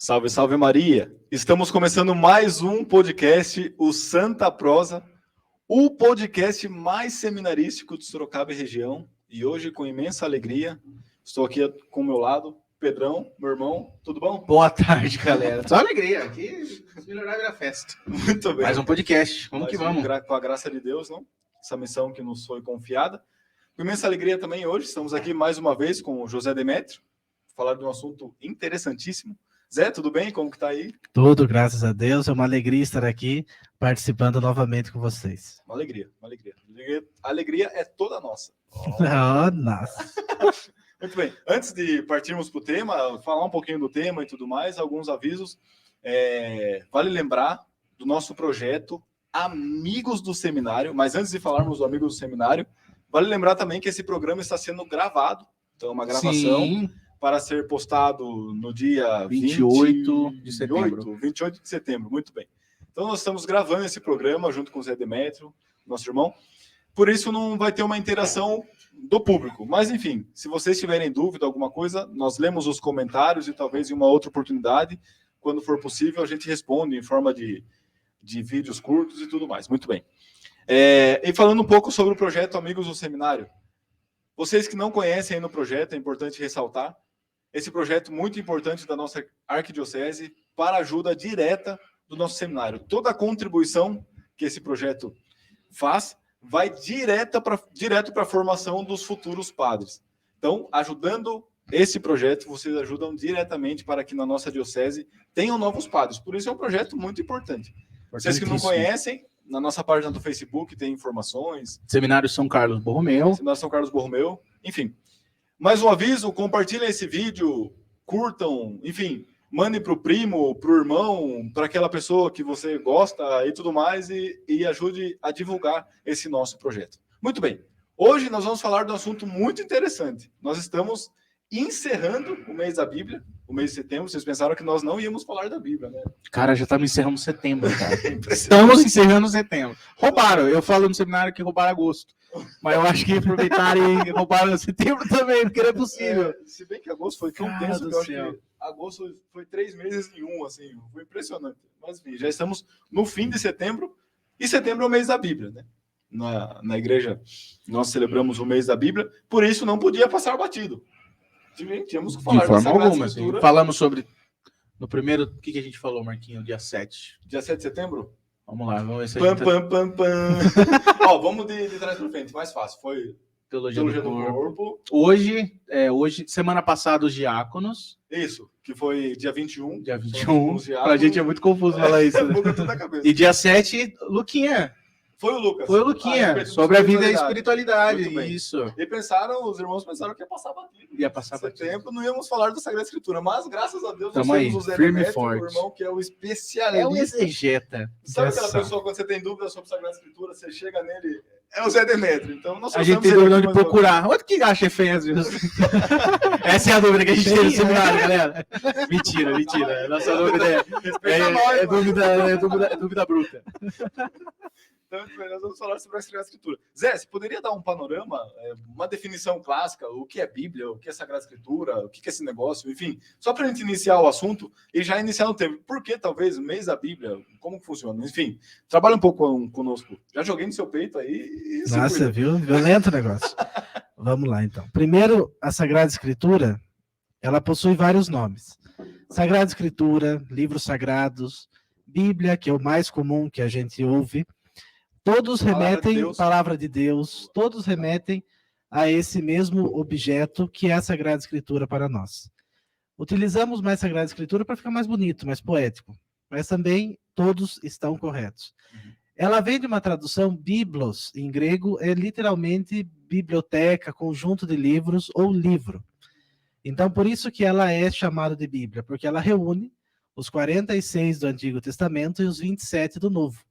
Salve, salve Maria! Estamos começando mais um podcast, o Santa Prosa, o podcast mais seminarístico de Sorocaba e região. E hoje, com imensa alegria, estou aqui com o meu lado, Pedrão, meu irmão, tudo bom? Boa tarde, galera. Só alegria, aqui melhorar vira festa. Muito bem. Mais um podcast, vamos que vamos. Com a graça de Deus, não? Essa missão que nos foi confiada. Com imensa alegria também hoje, estamos aqui mais uma vez com o José Demétrio, falar de um assunto interessantíssimo. Zé, tudo bem? Como que tá aí? Tudo, graças a Deus. É uma alegria estar aqui participando novamente com vocês. Uma alegria, uma alegria. A alegria é toda nossa. Oh, nossa. Muito bem. Antes de partirmos para o tema, falar um pouquinho do tema e tudo mais, alguns avisos. Vale lembrar do nosso projeto Amigos do Seminário, mas antes de falarmos do Amigos do Seminário, vale lembrar também que esse programa está sendo gravado. Então, uma gravação... Sim. Para ser postado no dia 28 de setembro. 28 de setembro, muito bem. Então, nós estamos gravando esse programa junto com o Zé Demétrio, nosso irmão. Por isso, não vai ter uma interação do público. Mas, enfim, se vocês tiverem dúvida, alguma coisa, nós lemos os comentários e talvez em uma outra oportunidade, quando for possível, a gente responde em forma de vídeos curtos e tudo mais. Muito bem. E falando um pouco sobre o projeto Amigos do Seminário. Vocês que não conhecem ainda o projeto, é importante ressaltar. Esse projeto muito importante da nossa arquidiocese para ajuda direta do nosso seminário. Toda a contribuição que esse projeto faz vai direto para a formação dos futuros padres. Então, ajudando esse projeto, vocês ajudam diretamente para que na nossa diocese tenham novos padres. Por isso é um projeto muito importante. Vocês que não conhecem, na nossa página do Facebook tem informações. Seminário São Carlos Borromeu. Seminário São Carlos Borromeu. Enfim. Mais um aviso, compartilhem esse vídeo, curtam, enfim, mandem para o primo, para o irmão, para aquela pessoa que você gosta e tudo mais, e ajude a divulgar esse nosso projeto. Muito bem, hoje nós vamos falar de um assunto muito interessante. Nós estamos encerrando o mês da Bíblia, o mês de setembro. Vocês pensaram que nós não íamos falar da Bíblia, né? Cara, já estamos encerrando setembro, cara. Estamos encerrando setembro. Roubaram, eu falo no seminário que roubaram agosto. Mas eu acho que aproveitaram e roubaram setembro também, porque não é possível. Se bem que agosto foi tão tenso que eu acho que agosto foi 3 meses em um, assim, foi impressionante. Mas enfim, já estamos no fim de setembro, e setembro é o mês da Bíblia, né? Na igreja nós celebramos o mês da Bíblia, por isso não podia passar batido. Tínhamos que falar de forma alguma, assim. Falamos sobre, no primeiro, o que a gente falou, Marquinhos? Dia 7. Dia 7 de setembro? Vamos lá, vamos ver se Ó, vamos de trás para frente, mais fácil. Foi Teologia do Corpo. Hoje, semana passada, os diáconos. Isso, que foi dia 21. Dia 21. Pra gente é muito confuso falar isso, né? E dia 7, Luquinha. Foi o Lucas. Foi o Luquinha, sobre a vida e a espiritualidade. Isso. E os irmãos pensaram que ia passar batido. Ia passar batido. Setembro não íamos falar da Sagrada Escritura, mas graças a Deus nós temos o Zé Demétrio, o irmão que é o especialista. É o exegeta. Sabe aquela pessoa, quando você tem dúvida sobre a Sagrada Escritura, você chega nele, é o Zé Demétrio. Então, a gente tem dúvida de procurar. Onde que acha Efésios? Essa é a dúvida que a gente tem no seminário, galera. Mentira. Nossa dúvida é dúvida bruta. Então, nós vamos falar sobre a Sagrada Escritura. Zé, você poderia dar um panorama, uma definição clássica, o que é Bíblia, o que é Sagrada Escritura, o que é esse negócio, enfim, só para a gente iniciar o assunto e já iniciar no tempo. Por que, talvez, o mês da Bíblia, como funciona? Enfim, trabalha um pouco conosco. Já joguei no seu peito aí. Nossa, viu? Violento o negócio. Vamos lá, então. Primeiro, a Sagrada Escritura, ela possui vários nomes. Sagrada Escritura, livros sagrados, Bíblia, que é o mais comum que a gente ouve. Todos remetem, palavra de Deus, todos remetem a esse mesmo objeto que é a Sagrada Escritura para nós. Utilizamos mais Sagrada Escritura para ficar mais bonito, mais poético, mas também todos estão corretos. Ela vem de uma tradução biblos, em grego, é literalmente biblioteca, conjunto de livros ou livro. Então, por isso que ela é chamada de Bíblia, porque ela reúne os 46 do Antigo Testamento e os 27 do Novo.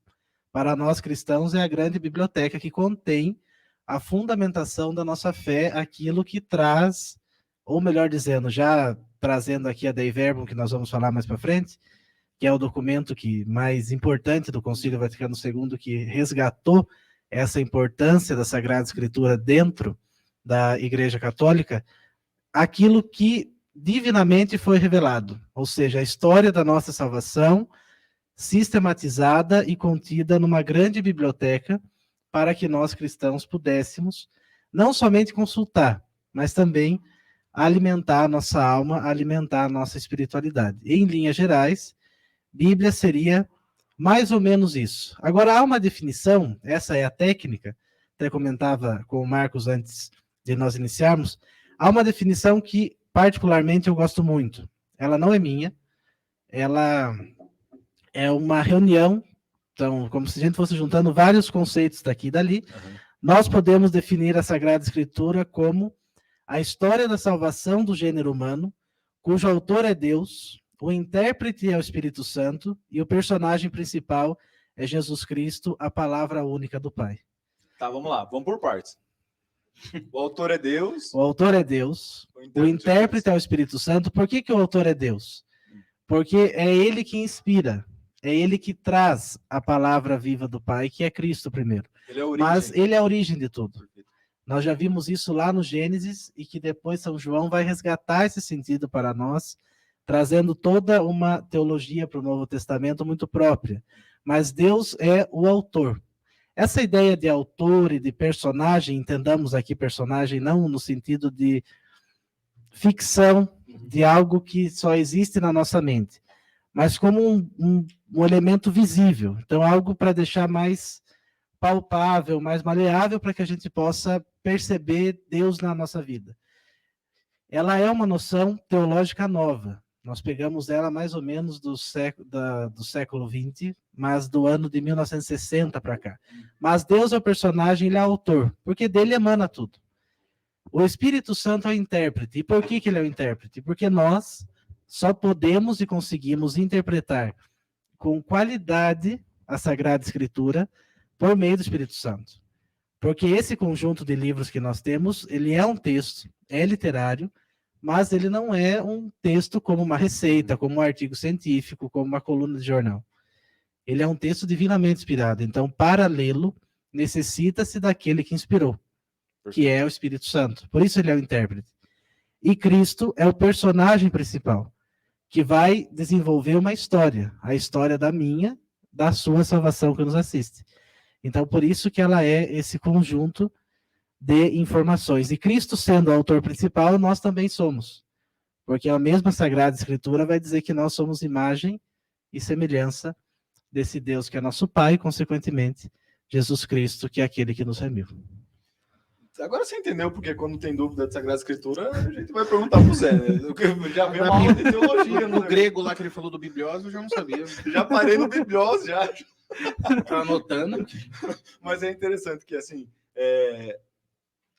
Para nós cristãos, é a grande biblioteca que contém a fundamentação da nossa fé, aquilo que traz, ou melhor dizendo, já trazendo aqui a Dei Verbum, que nós vamos falar mais para frente, que é o documento mais importante do Concílio Vaticano II, que resgatou essa importância da Sagrada Escritura dentro da Igreja Católica, aquilo que divinamente foi revelado, ou seja, a história da nossa salvação sistematizada e contida numa grande biblioteca para que nós cristãos pudéssemos não somente consultar, mas também alimentar a nossa alma, alimentar a nossa espiritualidade. Em linhas gerais, Bíblia seria mais ou menos isso. Agora, há uma definição, essa é a técnica, até comentava com o Marcos antes de nós iniciarmos, há uma definição que particularmente eu gosto muito. Ela não é minha, ela é uma reunião, então, como se a gente fosse juntando vários conceitos daqui e dali, nós podemos definir a Sagrada Escritura como a história da salvação do gênero humano, cujo autor é Deus, o intérprete é o Espírito Santo e o personagem principal é Jesus Cristo, a palavra única do Pai. Tá, vamos lá, vamos por partes. O autor é Deus. O autor é Deus, o intérprete é o Espírito Santo. Por que o autor é Deus? Porque é ele que inspira, é ele que traz a palavra viva do Pai, que é Cristo primeiro. Ele é a origem. Mas ele é a origem de tudo. Nós já vimos isso lá no Gênesis e que depois São João vai resgatar esse sentido para nós, trazendo toda uma teologia para o Novo Testamento muito própria. Mas Deus é o autor. Essa ideia de autor e de personagem, entendamos aqui personagem não no sentido de ficção, de algo que só existe na nossa mente, mas como um elemento visível. Então, algo para deixar mais palpável, mais maleável, para que a gente possa perceber Deus na nossa vida. Ela é uma noção teológica nova. Nós pegamos ela mais ou menos do século XX, mas do ano de 1960 para cá. Mas Deus é o personagem, ele é o autor, porque dele emana tudo. O Espírito Santo é o intérprete. E por que ele é o intérprete? Porque nós só podemos e conseguimos interpretar com qualidade a Sagrada Escritura por meio do Espírito Santo. Porque esse conjunto de livros que nós temos, ele é um texto, é literário, mas ele não é um texto como uma receita, como um artigo científico, como uma coluna de jornal. Ele é um texto divinamente inspirado. Então, para lê-lo, necessita-se daquele que inspirou, que é o Espírito Santo. Por isso ele é o intérprete. E Cristo é o personagem principal, que vai desenvolver uma história, a história da sua salvação que nos assiste. Então, por isso que ela é esse conjunto de informações. E Cristo sendo o autor principal, nós também somos. Porque a mesma Sagrada Escritura vai dizer que nós somos imagem e semelhança desse Deus que é nosso Pai, e, consequentemente, Jesus Cristo, que é aquele que nos remiu. Agora você entendeu porque quando tem dúvida de Sagrada Escritura, a gente vai perguntar pro Zé, né? Já veio uma aula de teologia. No grego lá que ele falou do bibliose, eu já não sabia. Já parei no bibliose, já. Tá anotando. Mas é interessante que, assim, é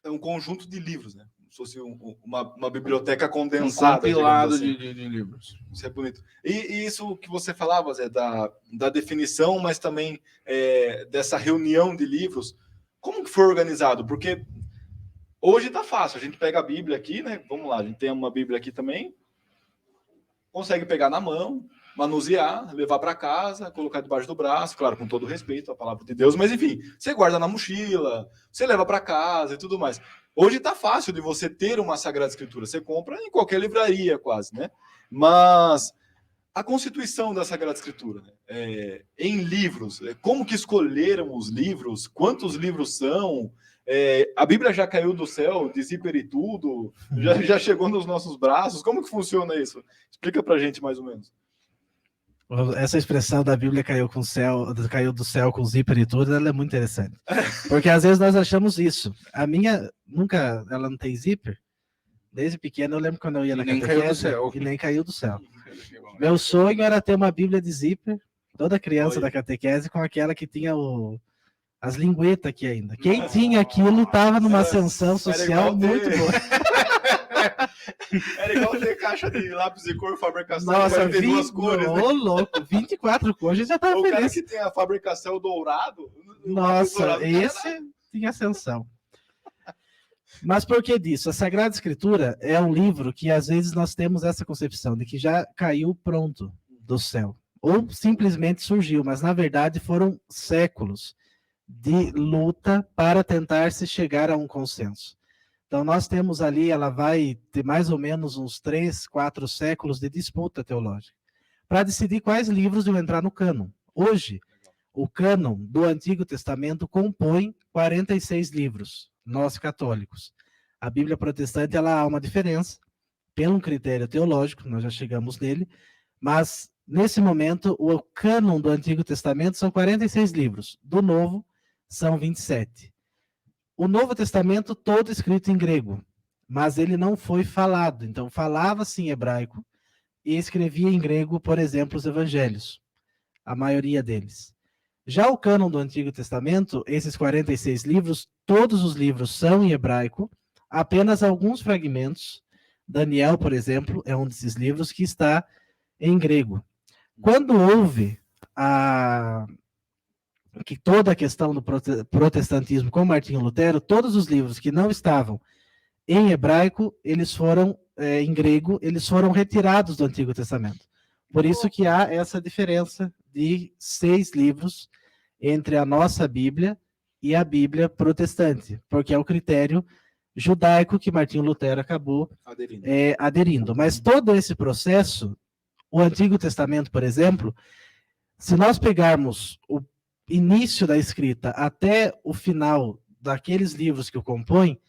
um conjunto de livros, né? Se fosse uma biblioteca condensada. Compilado assim. de livros. Isso é bonito. E isso que você falava, Zé, da definição, mas também dessa reunião de livros, como que foi organizado? Porque hoje tá fácil, a gente pega a Bíblia aqui, né? Vamos lá, a gente tem uma Bíblia aqui também, consegue pegar na mão, manusear, levar para casa, colocar debaixo do braço, claro, com todo respeito à palavra de Deus, mas enfim, você guarda na mochila, você leva para casa e tudo mais. Hoje tá fácil de você ter uma Sagrada Escritura, você compra em qualquer livraria quase, né? Mas a constituição da Sagrada Escritura, em livros, como que escolheram os livros, quantos livros são, a Bíblia já caiu do céu, de zíper e tudo, já chegou nos nossos braços, como que funciona isso? Explica pra gente mais ou menos. Essa expressão da Bíblia caiu do céu com zíper e tudo, ela é muito interessante. Porque às vezes nós achamos isso. A minha, ela não tem zíper. Desde pequeno eu lembro quando eu ia na catequese e nem caiu do céu. Meu sonho era ter uma Bíblia de zíper, toda criança da catequese, com aquela que tinha as linguetas aqui ainda. Quem tinha aquilo estava numa ascensão social muito boa. Era igual ter caixa de lápis de cor, Faber-Castell. Nossa, ter duas cores, né? louco, 24 cores, a gente já estava feliz. O cara que tem a Faber-Castell dourado. Nossa, dourado, esse tinha ascensão. Mas por que disso? A Sagrada Escritura é um livro que às vezes nós temos essa concepção de que já caiu pronto do céu. Ou simplesmente surgiu, mas na verdade foram séculos de luta para tentar se chegar a um consenso. Então, nós temos ali, ela vai ter mais ou menos uns 3, 4 séculos de disputa teológica, para decidir quais livros iam entrar no cânon. Hoje, o cânon do Antigo Testamento compõe 46 livros, nós católicos. A Bíblia protestante, ela há uma diferença, pelo critério teológico, nós já chegamos nele, mas, nesse momento, o cânon do Antigo Testamento são 46 livros, do Novo são 27. O Novo Testamento todo escrito em grego, mas ele não foi falado, então falava-se em hebraico e escrevia em grego, por exemplo, os evangelhos, a maioria deles. Já o cânon do Antigo Testamento, esses 46 livros, todos os livros são em hebraico, apenas alguns fragmentos, Daniel, por exemplo, é um desses livros que está em grego. Quando houve que toda a questão do protestantismo com Martinho Lutero, todos os livros que não estavam em hebraico, eles foram, em grego, eles foram retirados do Antigo Testamento. Por isso que há essa diferença de 6 livros entre a nossa Bíblia e a Bíblia protestante, porque é o critério judaico que Martinho Lutero acabou aderindo. Mas todo esse processo, o Antigo Testamento, por exemplo, se nós pegarmos o início da escrita até o final daqueles livros que o compõem,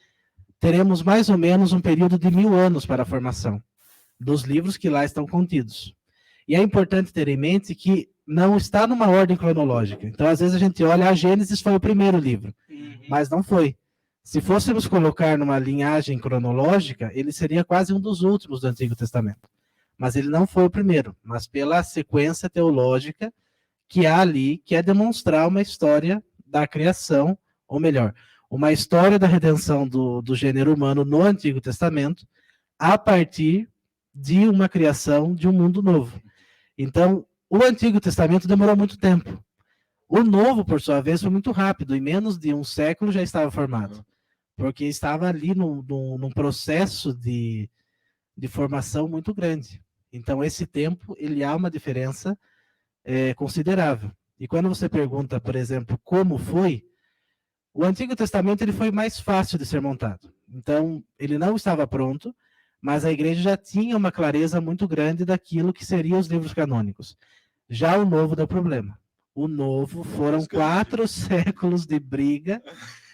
teremos mais ou menos um período de 1000 anos para a formação dos livros que lá estão contidos. E é importante ter em mente que não está numa ordem cronológica. Então, às vezes a gente olha, a Gênesis foi o primeiro livro, mas não foi. Se fôssemos colocar numa linhagem cronológica, ele seria quase um dos últimos do Antigo Testamento. Mas ele não foi o primeiro, mas pela sequência teológica que há ali, que é demonstrar uma história da criação, ou melhor, uma história da redenção do gênero humano no Antigo Testamento, a partir de uma criação de um mundo novo. Então, o Antigo Testamento demorou muito tempo. O Novo, por sua vez, foi muito rápido, em menos de um século já estava formado, porque estava ali num processo de formação muito grande. Então, esse tempo, ele há uma diferença considerável. E quando você pergunta, por exemplo, como foi, o Antigo Testamento ele foi mais fácil de ser montado. Então, ele não estava pronto, mas a igreja já tinha uma clareza muito grande daquilo que seriam os livros canônicos. Já o Novo deu problema. O Novo foram 4 séculos de briga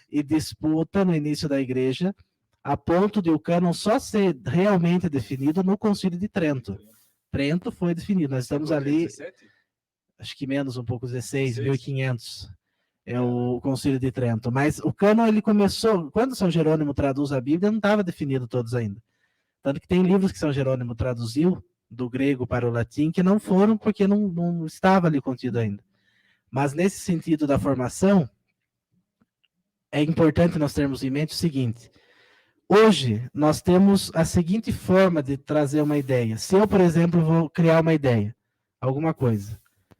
e disputa no início da igreja, a ponto de o cânon só ser realmente definido no Concílio de Trento. Trento foi definido, nós estamos ali, acho que menos um pouco, 16, 1500, é o Concílio de Trento. Mas o cânon, ele começou, quando São Jerônimo traduz a Bíblia, não estava definido todos ainda. Tanto que tem livros que São Jerônimo traduziu, do grego para o latim, que não foram porque não estava ali contido ainda. Mas nesse sentido da formação, é importante nós termos em mente o seguinte: hoje nós temos a seguinte forma de trazer uma ideia. Se eu, por exemplo, vou criar uma ideia, alguma coisa,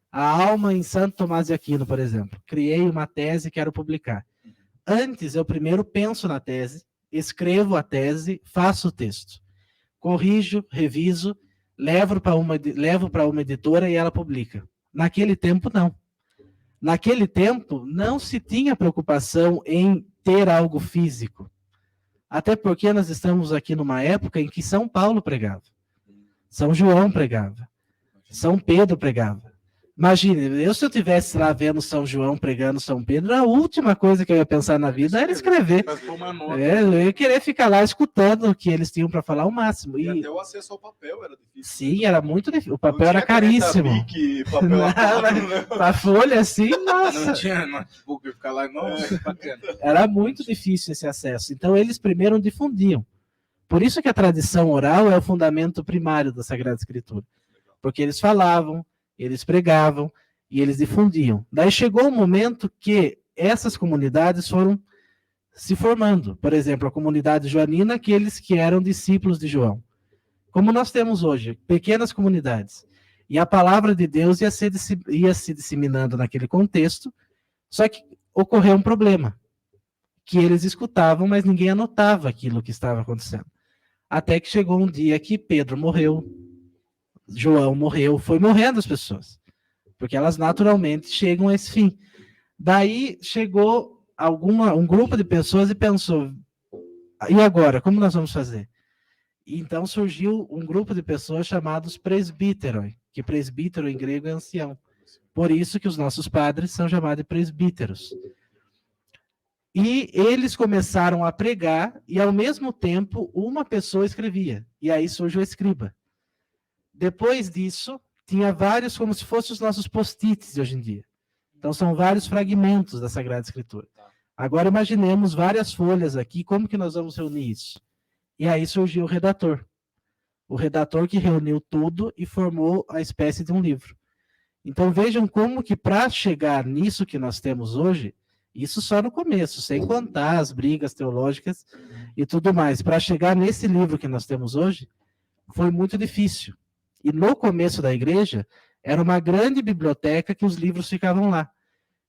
a alma em Santo Tomás de Aquino, por exemplo, criei uma tese e quero publicar. Antes, eu primeiro penso na tese, escrevo a tese, faço o texto, corrijo, reviso, levo para uma editora e ela publica. Naquele tempo, não. Naquele tempo, não se tinha preocupação em ter algo físico. Até porque nós estamos aqui numa época em que São Paulo pregava, São João pregava, São Pedro pregava. Imagine, se eu estivesse lá vendo São João pregando São Pedro, a última coisa que eu ia pensar na vida era escrever. Eu ia querer ficar lá escutando o que eles tinham para falar ao máximo. E até o acesso ao papel era difícil. Sim, era muito difícil. O papel era caríssimo. Para folha, assim, nossa. Não tinha notebook ficar lá, não. Era muito difícil esse acesso. Então, eles primeiro difundiam. Por isso que a tradição oral é o fundamento primário da Sagrada Escritura. Porque eles falavam, eles pregavam e eles difundiam. Daí chegou um momento que essas comunidades foram se formando. Por exemplo, a comunidade joanina, aqueles que eram discípulos de João. Como nós temos hoje, pequenas comunidades. E a palavra de Deus ia se disseminando naquele contexto, só que ocorreu um problema, que eles escutavam, mas ninguém anotava aquilo que estava acontecendo. Até que chegou um dia que Pedro morreu, João morreu, foi morrendo as pessoas, porque elas naturalmente chegam a esse fim. Daí chegou um grupo de pessoas e pensou, E agora, como nós vamos fazer? Então surgiu um grupo de pessoas chamados presbíteroi, que presbítero em grego é ancião. Por isso que os nossos padres são chamados de presbíteros. E eles começaram a pregar e, ao mesmo tempo, uma pessoa escrevia. E aí surge o escriba. Depois disso, tinha vários, como se fossem os nossos post-its de hoje em dia. Então, são vários fragmentos da Sagrada Escritura. Agora, imaginemos várias folhas aqui, como que nós vamos reunir isso? E aí surgiu o redator. O redator que reuniu tudo e formou a espécie de um livro. Então, vejam como que, para chegar nisso que nós temos hoje, isso só no começo, sem contar as brigas teológicas e tudo mais. Para chegar nesse livro que nós temos hoje, foi muito difícil. E no começo da igreja, era uma grande biblioteca que os livros ficavam lá.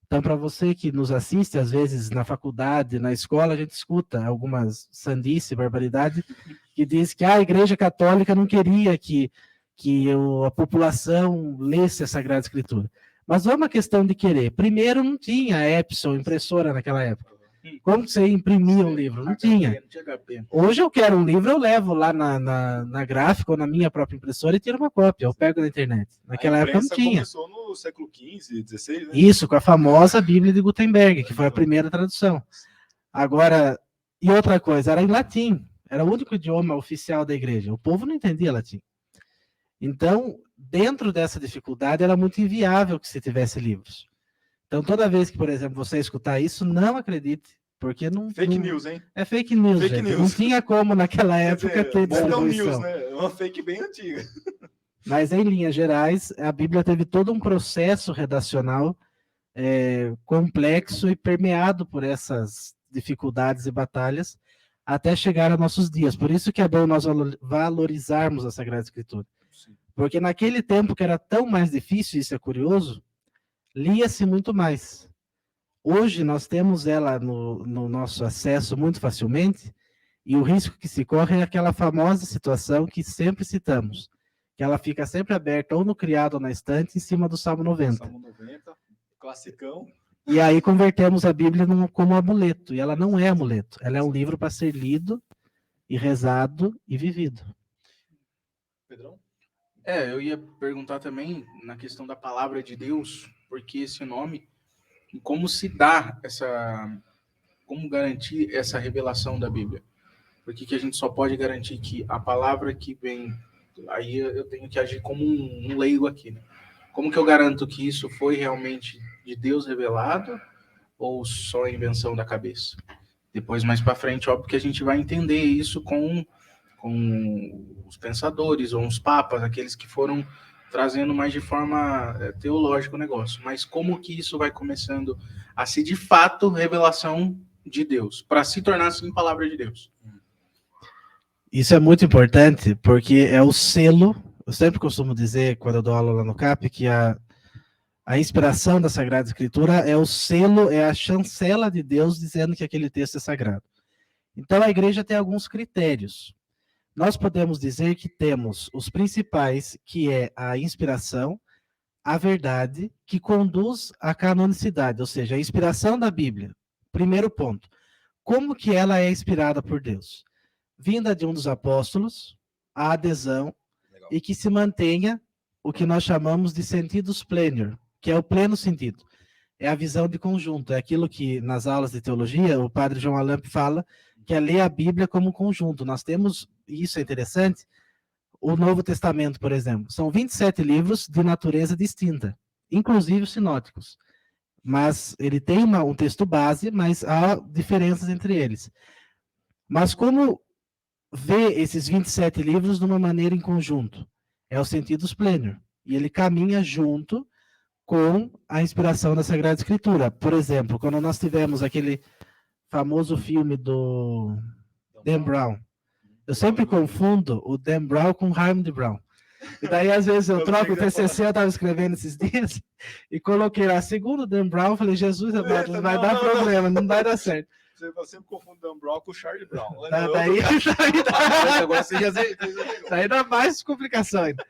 Então, para você que nos assiste, às vezes, na faculdade, na escola, a gente escuta algumas sandice, barbaridade, que diz que a Igreja Católica não queria que a população lesse a Sagrada Escritura. Mas não é uma questão de querer. Primeiro, não tinha Epson, impressora naquela época. Como você imprimia um livro? Não tinha. Hoje eu quero um livro, eu levo lá na gráfica ou na minha própria impressora e tiro uma cópia, eu pego na internet. Naquela época não tinha. Começou no século XV, XVI, né? Isso, com a famosa Bíblia de Gutenberg, que foi a primeira tradução. Agora, e outra coisa, era em latim. Era o único idioma oficial da igreja. O povo não entendia latim. Então, dentro dessa dificuldade, era muito inviável que se tivesse livros. Então, toda vez que, por exemplo, você escutar isso, não acredite, porque não... Fake news, hein? É fake news, Fake gente. news. Não tinha como, naquela época, ter Não distribuição. news, né? É uma fake bem antiga. Mas, em linhas gerais, a Bíblia teve todo um processo redacional complexo e permeado por essas dificuldades e batalhas até chegar a nossos dias. Por isso que é bom nós valorizarmos a Sagrada Escritura. Sim. Porque naquele tempo que era tão mais difícil, isso é curioso, lia-se muito mais. Hoje nós temos ela no nosso acesso muito facilmente, e o risco que se corre é aquela famosa situação que sempre citamos, que ela fica sempre aberta ou no criado ou na estante, em cima do Salmo 90. Salmo 90, classicão. E aí convertemos a Bíblia como amuleto, e ela não é amuleto, ela é um livro para ser lido, e rezado e vivido. Pedrão? Eu ia perguntar também na questão da palavra de Deus, porque esse nome, e como se dá como garantir essa revelação da Bíblia? Porque que a gente só pode garantir que a palavra que vem, aí eu tenho que agir como um leigo aqui, né? Como que eu garanto que isso foi realmente de Deus revelado ou só invenção da cabeça? Depois, mais para frente, óbvio que a gente vai entender isso com os pensadores ou os papas, aqueles que foram trazendo mais de forma teológica o negócio. Mas como que isso vai começando a ser, de fato, revelação de Deus, para se tornar, assim, palavra de Deus? Isso é muito importante, porque é o selo. Eu sempre costumo dizer, quando eu dou aula lá no CAP, que a inspiração da Sagrada Escritura é o selo, é a chancela de Deus dizendo que aquele texto é sagrado. Então, a igreja tem alguns critérios. Nós podemos dizer que temos os principais, que é a inspiração, a verdade, que conduz à canonicidade, ou seja, a inspiração da Bíblia. Primeiro ponto. Como que ela é inspirada por Deus? Vinda de um dos apóstolos, a adesão, legal, e que se mantenha o que nós chamamos de sentidos plenior, que é o pleno sentido. É a visão de conjunto, é aquilo que nas aulas de teologia o padre João Alamp fala, que é ler a Bíblia como conjunto. Nós temos, e isso é interessante, o Novo Testamento, por exemplo, são 27 livros de natureza distinta, inclusive os sinóticos. Mas ele tem um texto base, mas há diferenças entre eles. Mas como ver esses 27 livros de uma maneira em conjunto? É o sentidos plenior. E ele caminha junto com a inspiração da Sagrada Escritura. Por exemplo, quando nós tivemos aquele famoso filme do Dan Brown, eu sempre confundo o Dan Brown com o Harmony Brown. E daí, às vezes, eu troco o TCC, eu estava escrevendo esses dias, e coloquei lá, segundo o Dan Brown, falei, Jesus, não vai dar problema, não vai dar certo. Você sempre confunde Dan Brown com o Charlie Brown. Daí dá mais complicação ainda.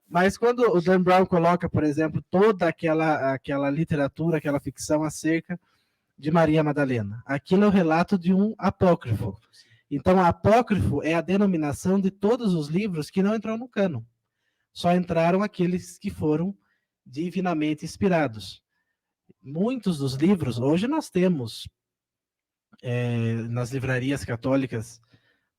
Mas quando o Dan Brown coloca, por exemplo, toda aquela literatura, aquela ficção acerca de Maria Madalena, aquilo é o relato de um apócrifo. Então, apócrifo é a denominação de todos os livros que não entrou no cânon. Só entraram aqueles que foram divinamente inspirados. Muitos dos livros, hoje nós temos, nas livrarias católicas,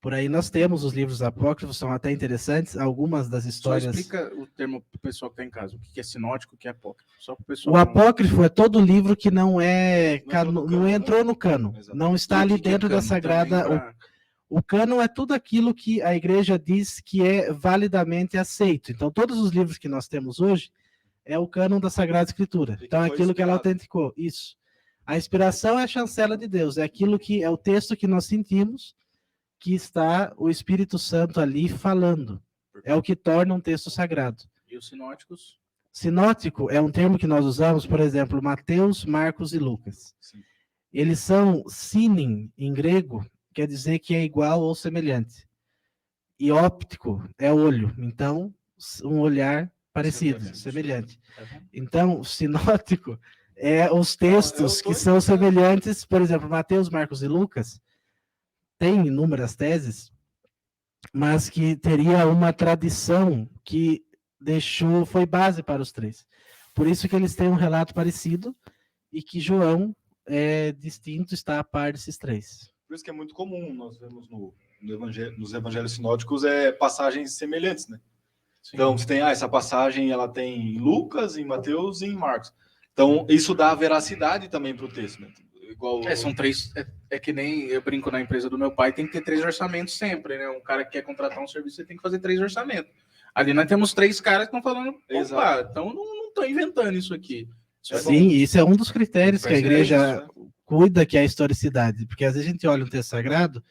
por aí nós temos os livros apócrifos, são até interessantes, algumas das Só histórias... explica o termo para o pessoal que está em casa, o que é sinótico, o que é apócrifo. Só pro pessoal O não- apócrifo é todo livro que não entrou no cânon, Exato. não está E o ali que que é dentro da cânon Sagrada... também pra- O cânon é tudo aquilo que a igreja diz que é validamente aceito. Então, todos os livros que nós temos hoje é o cânon da Sagrada Escritura. E que Então, é foi aquilo que ela inspirado. autenticou. Isso. A inspiração é a chancela de Deus. É aquilo que é o texto que nós sentimos que está o Espírito Santo ali falando. É o que torna um texto sagrado. E os sinóticos? Sinótico é um termo que nós usamos, por exemplo, Mateus, Marcos e Lucas. Sim. Eles são sínin em grego, quer dizer que é igual ou semelhante. E óptico é olho, então um olhar parecido, semelhante. Então, sinótico é os textos que são semelhantes, por exemplo, Mateus, Marcos e Lucas, tem inúmeras teses, mas que teria uma tradição que foi base para os três. Por isso que eles têm um relato parecido e que João é distinto, está a par desses três. Por isso que é muito comum, nós vemos nos evangelhos sinóticos passagens semelhantes, né? Sim. Então, você tem essa passagem, ela tem em Lucas, em Mateus e em Marcos. Então, isso dá veracidade também para o texto, né? Igual... São três. É que nem eu brinco na empresa do meu pai, tem que ter 3 orçamentos sempre, né? Um cara que quer contratar um serviço, você tem que fazer 3 orçamentos. Ali nós temos 3 caras que estão falando, opa, Exato. então não estou inventando isso aqui. Isso é Sim, isso é um dos critérios que a É igreja isso, né? cuida, que é a historicidade. Porque às vezes a gente olha um texto sagrado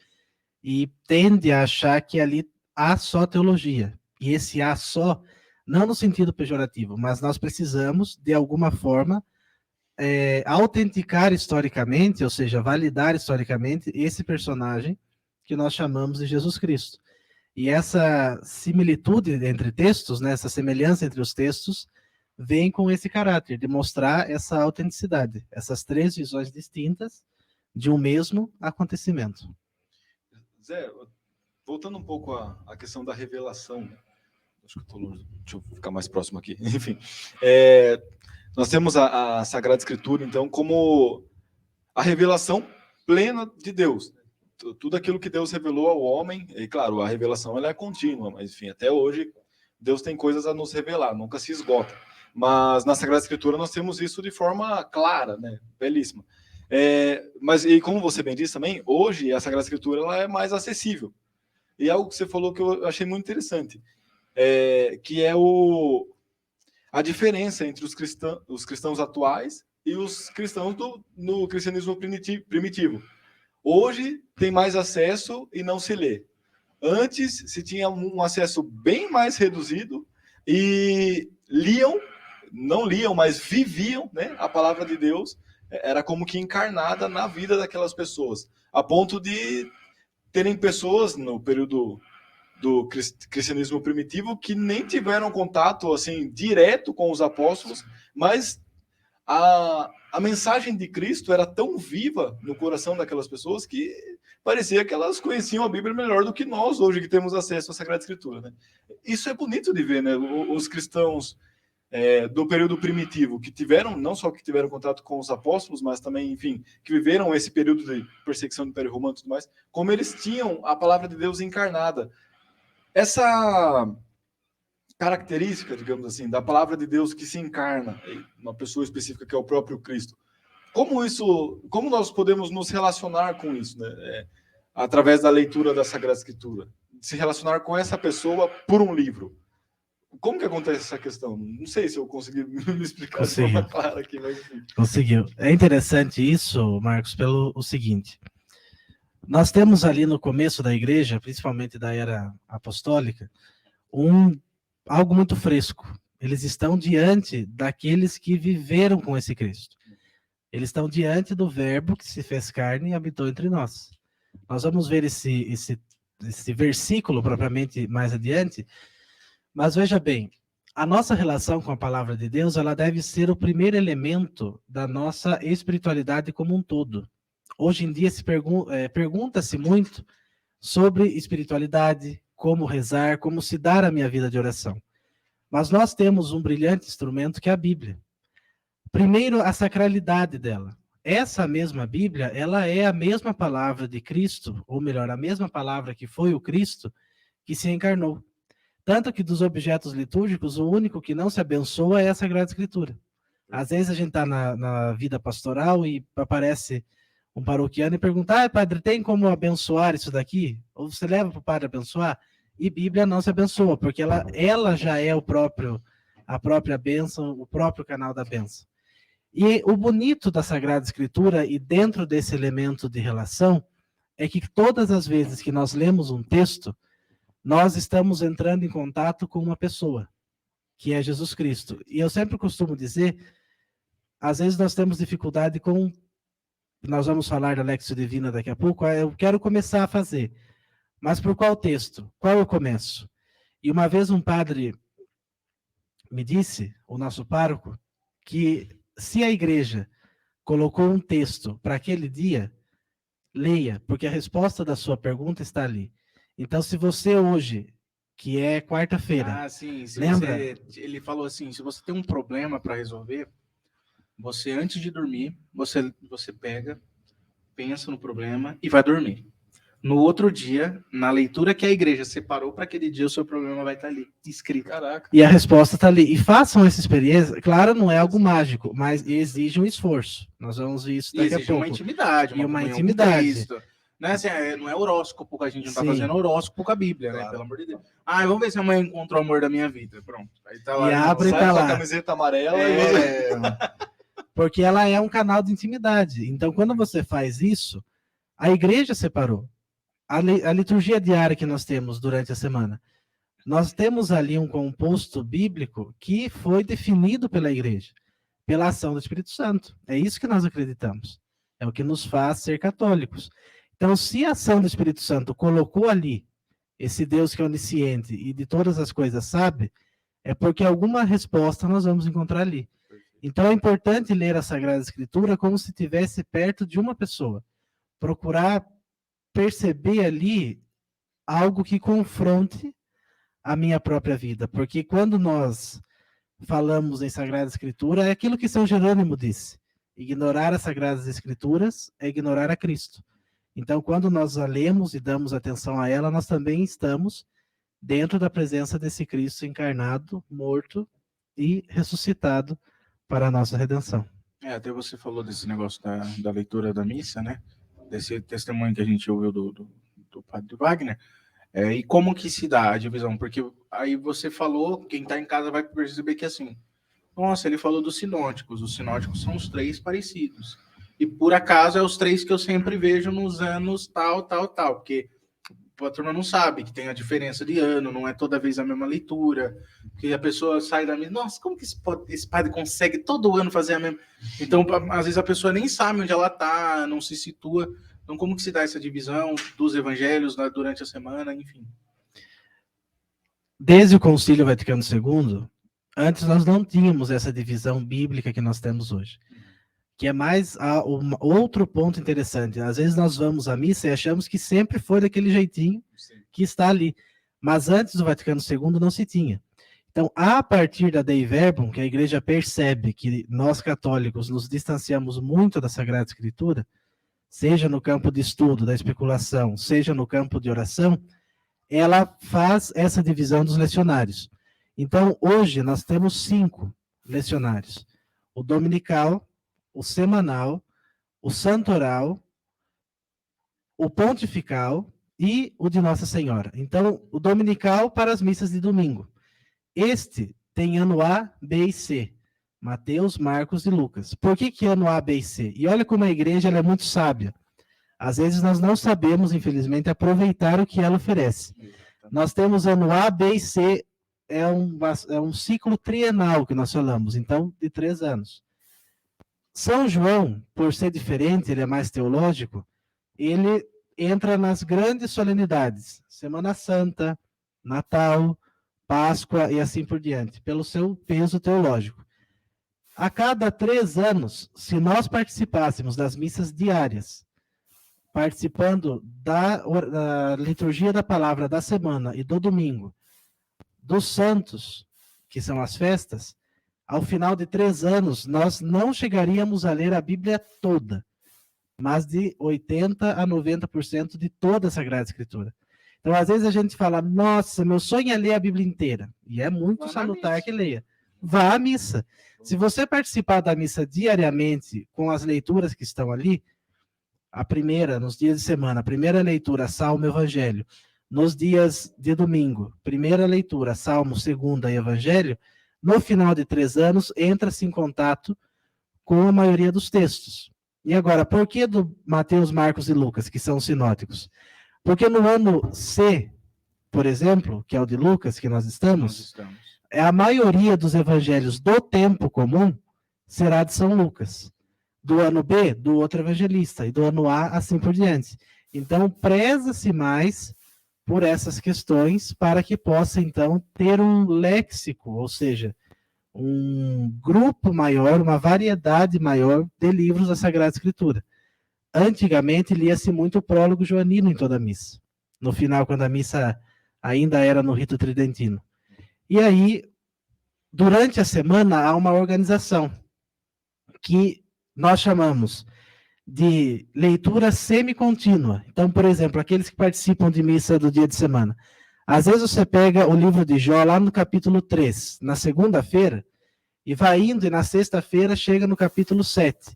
e tende a achar que ali há só teologia. E esse há só, não no sentido pejorativo, mas nós precisamos, de alguma forma, autenticar historicamente, ou seja, validar historicamente esse personagem que nós chamamos de Jesus Cristo. E essa similitude entre textos, né, essa semelhança entre os textos, vem com esse caráter de mostrar essa autenticidade, essas 3 visões distintas de um mesmo acontecimento. Zé, voltando um pouco à questão da revelação, né? Acho que eu tô longe, deixa eu ficar mais próximo aqui. Enfim, nós temos a Sagrada Escritura, então, como a revelação plena de Deus. Tudo aquilo que Deus revelou ao homem, e claro, a revelação ela é contínua, mas enfim, até hoje Deus tem coisas a nos revelar, nunca se esgota. Mas na Sagrada Escritura nós temos isso de forma clara, né? Belíssima. Mas, e como você bem disse também, hoje a Sagrada Escritura ela é mais acessível. E algo que você falou que eu achei muito interessante, que é a diferença entre os cristãos atuais e os cristãos no cristianismo primitivo. Hoje tem mais acesso e não se lê. Antes se tinha um acesso bem mais reduzido e não liam, mas viviam, né, a palavra de Deus. Era como que encarnada na vida daquelas pessoas, a ponto de terem pessoas no período do cristianismo primitivo que nem tiveram contato assim direto com os apóstolos, mas a mensagem de Cristo era tão viva no coração daquelas pessoas que parecia que elas conheciam a Bíblia melhor do que nós hoje que temos acesso à Sagrada Escritura, né? Isso é bonito de ver, né? Os cristãos do período primitivo que não só que tiveram contato com os apóstolos, mas também, enfim, que viveram esse período de perseguição do Império Romano e tudo mais, como eles tinham a palavra de Deus encarnada. Essa característica, digamos assim, da palavra de Deus que se encarna em uma pessoa específica que é o próprio Cristo. Como nós podemos nos relacionar com isso, né? Através da leitura da Sagrada Escritura, se relacionar com essa pessoa por um livro. Como que acontece essa questão? Não sei se eu consegui me explicar de forma clara aqui, mas enfim. Conseguiu. É interessante isso, Marcos, pelo seguinte. Nós temos ali no começo da igreja, principalmente da era apostólica, algo muito fresco. Eles estão diante daqueles que viveram com esse Cristo. Eles estão diante do Verbo que se fez carne e habitou entre nós. Nós vamos ver esse versículo propriamente mais adiante, mas veja bem, a nossa relação com a palavra de Deus, ela deve ser o primeiro elemento da nossa espiritualidade como um todo. Hoje em dia pergunta-se muito sobre espiritualidade, como rezar, como se dar a minha vida de oração. Mas nós temos um brilhante instrumento que é a Bíblia. Primeiro, a sacralidade dela. Essa mesma Bíblia, ela é a mesma palavra de Cristo, ou melhor, a mesma palavra que foi o Cristo que se encarnou. Tanto que dos objetos litúrgicos, o único que não se abençoa é a Sagrada Escritura. Às vezes a gente está na vida pastoral e aparece um paroquiano e pergunta, padre, tem como abençoar isso daqui? Ou você leva para o padre abençoar? E Bíblia não se abençoa, porque ela já é a própria bênção, o próprio canal da bênção. E o bonito da Sagrada Escritura, e dentro desse elemento de relação, é que todas as vezes que nós lemos um texto, nós estamos entrando em contato com uma pessoa, que é Jesus Cristo. E eu sempre costumo dizer, às vezes nós temos dificuldade com... Nós vamos falar da Lectio Divina daqui a pouco, eu quero começar a fazer. Mas por qual texto? Qual eu começo? E uma vez um padre me disse, o nosso pároco, que se a igreja colocou um texto para aquele dia, leia, porque a resposta da sua pergunta está ali. Então, se você hoje, que é quarta-feira, sim, lembra? Ele falou assim, se você tem um problema para resolver, você antes de dormir, você pega, pensa no problema e vai dormir. No outro dia, na leitura que a igreja separou para aquele dia, o seu problema vai estar ali, escrito. Caraca. E a resposta está ali. E façam essa experiência. Claro, não é algo mágico, mas exige um esforço. Nós vamos ver isso daqui a pouco. Uma intimidade. Uma intimidade. Não é, assim, não é horóscopo, que a gente não está Sim. fazendo horóscopo com a Bíblia, né? Pelo amor de Deus. Vamos ver se amanhã encontra o amor da minha vida. Pronto. Aí tá lá. E abre Sai tá com lá. a camiseta amarela Porque ela é um canal de intimidade. Então, quando você faz isso, a igreja separou. A liturgia diária que nós temos durante a semana, nós temos ali um composto bíblico que foi definido pela igreja, pela ação do Espírito Santo. É isso que nós acreditamos. É o que nos faz ser católicos. Então, se a ação do Espírito Santo colocou ali esse Deus que é onisciente e de todas as coisas sabe, é porque alguma resposta nós vamos encontrar ali. Então, é importante ler a Sagrada Escritura como se estivesse perto de uma pessoa. Procurar perceber ali algo que confronte a minha própria vida. Porque quando nós falamos em Sagrada Escritura, é aquilo que São Jerônimo disse. Ignorar as Sagradas Escrituras é ignorar a Cristo. Então, quando nós a lemos e damos atenção a ela, nós também estamos dentro da presença desse Cristo encarnado, morto e ressuscitado para a nossa redenção. Até você falou desse negócio da leitura da missa, né? Desse testemunho que a gente ouviu do padre Wagner. E como que se dá a divisão? Porque aí você falou, quem está em casa vai perceber que assim, nossa, ele falou dos sinóticos. Os sinóticos são os 3 parecidos. E por acaso é os 3 que eu sempre vejo nos anos tal. Porque a turma não sabe que tem a diferença de ano, não é toda vez a mesma leitura, que a pessoa sai da missa, nossa, como que esse padre consegue todo ano fazer a mesma... Então, às vezes a pessoa nem sabe onde ela está, não se situa. Então, como que se dá essa divisão dos evangelhos durante a semana, enfim? Desde o Concílio Vaticano II, antes nós não tínhamos essa divisão bíblica que nós temos hoje. Que é mais outro ponto interessante. Às vezes nós vamos à missa e achamos que sempre foi daquele jeitinho que está ali. Mas antes do Vaticano II não se tinha. Então, a partir da Dei Verbum, que a igreja percebe que nós católicos nos distanciamos muito da Sagrada Escritura, seja no campo de estudo, da especulação, seja no campo de oração, ela faz essa divisão dos lecionários. Então, hoje nós temos 5 lecionários. O dominical, o semanal, o santoral, o pontifical e o de Nossa Senhora. Então, o dominical para as missas de domingo. Este tem ano A, B e C. Mateus, Marcos e Lucas. Por que ano A, B e C? E olha como a igreja ela é muito sábia. Às vezes nós não sabemos, infelizmente, aproveitar o que ela oferece. Nós temos ano A, B e C, é um ciclo trienal que nós falamos, então, de 3 anos. São João, por ser diferente, ele é mais teológico, ele entra nas grandes solenidades, Semana Santa, Natal, Páscoa e assim por diante, pelo seu peso teológico. A cada 3 anos, se nós participássemos das missas diárias, participando da liturgia da palavra da semana e do domingo, dos santos, que são as festas, ao final de 3 anos, nós não chegaríamos a ler a Bíblia toda, mas de 80% a 90% de toda a Sagrada Escritura. Então, às vezes a gente fala, nossa, meu sonho é ler a Bíblia inteira. E é muito salutar que leia. Vá à missa. Se você participar da missa diariamente, com as leituras que estão ali, a primeira, nos dias de semana, a primeira leitura, Salmo e Evangelho. Nos dias de domingo, primeira leitura, Salmo, segunda e Evangelho. No final de 3 anos, entra-se em contato com a maioria dos textos. E agora, por que do Mateus, Marcos e Lucas, que são sinóticos? Porque no ano C, por exemplo, que é o de Lucas, que nós estamos, a maioria dos evangelhos do tempo comum será de São Lucas. Do ano B, do outro evangelista. E do ano A, assim por diante. Então, preza-se mais por essas questões para que possa, então, ter um léxico, ou seja, um grupo maior, uma variedade maior de livros da Sagrada Escritura. Antigamente, lia-se muito o prólogo joanino em toda a missa. No final, quando a missa ainda era no rito tridentino. E aí, durante a semana, há uma organização que nós chamamos de leitura semi-contínua. Então, por exemplo, aqueles que participam de missa do dia de semana. Às vezes você pega o livro de Jó lá no capítulo 3, na segunda-feira, e vai indo, e na sexta-feira chega no capítulo 7,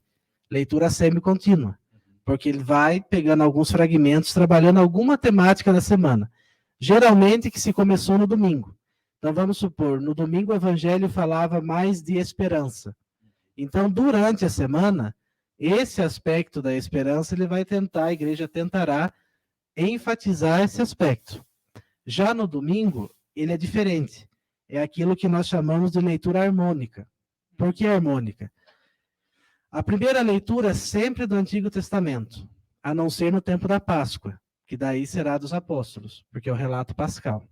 leitura semi-contínua, porque ele vai pegando alguns fragmentos, trabalhando alguma temática da semana, geralmente que se começou no domingo. Então vamos supor, no domingo o evangelho falava mais de esperança. Então, durante a semana, esse aspecto da esperança, a igreja tentará enfatizar esse aspecto. Já no domingo, ele é diferente. É aquilo que nós chamamos de leitura harmônica. Por que harmônica? A primeira leitura é sempre do Antigo Testamento, a não ser no tempo da Páscoa, que daí será dos apóstolos, porque é o relato pascal.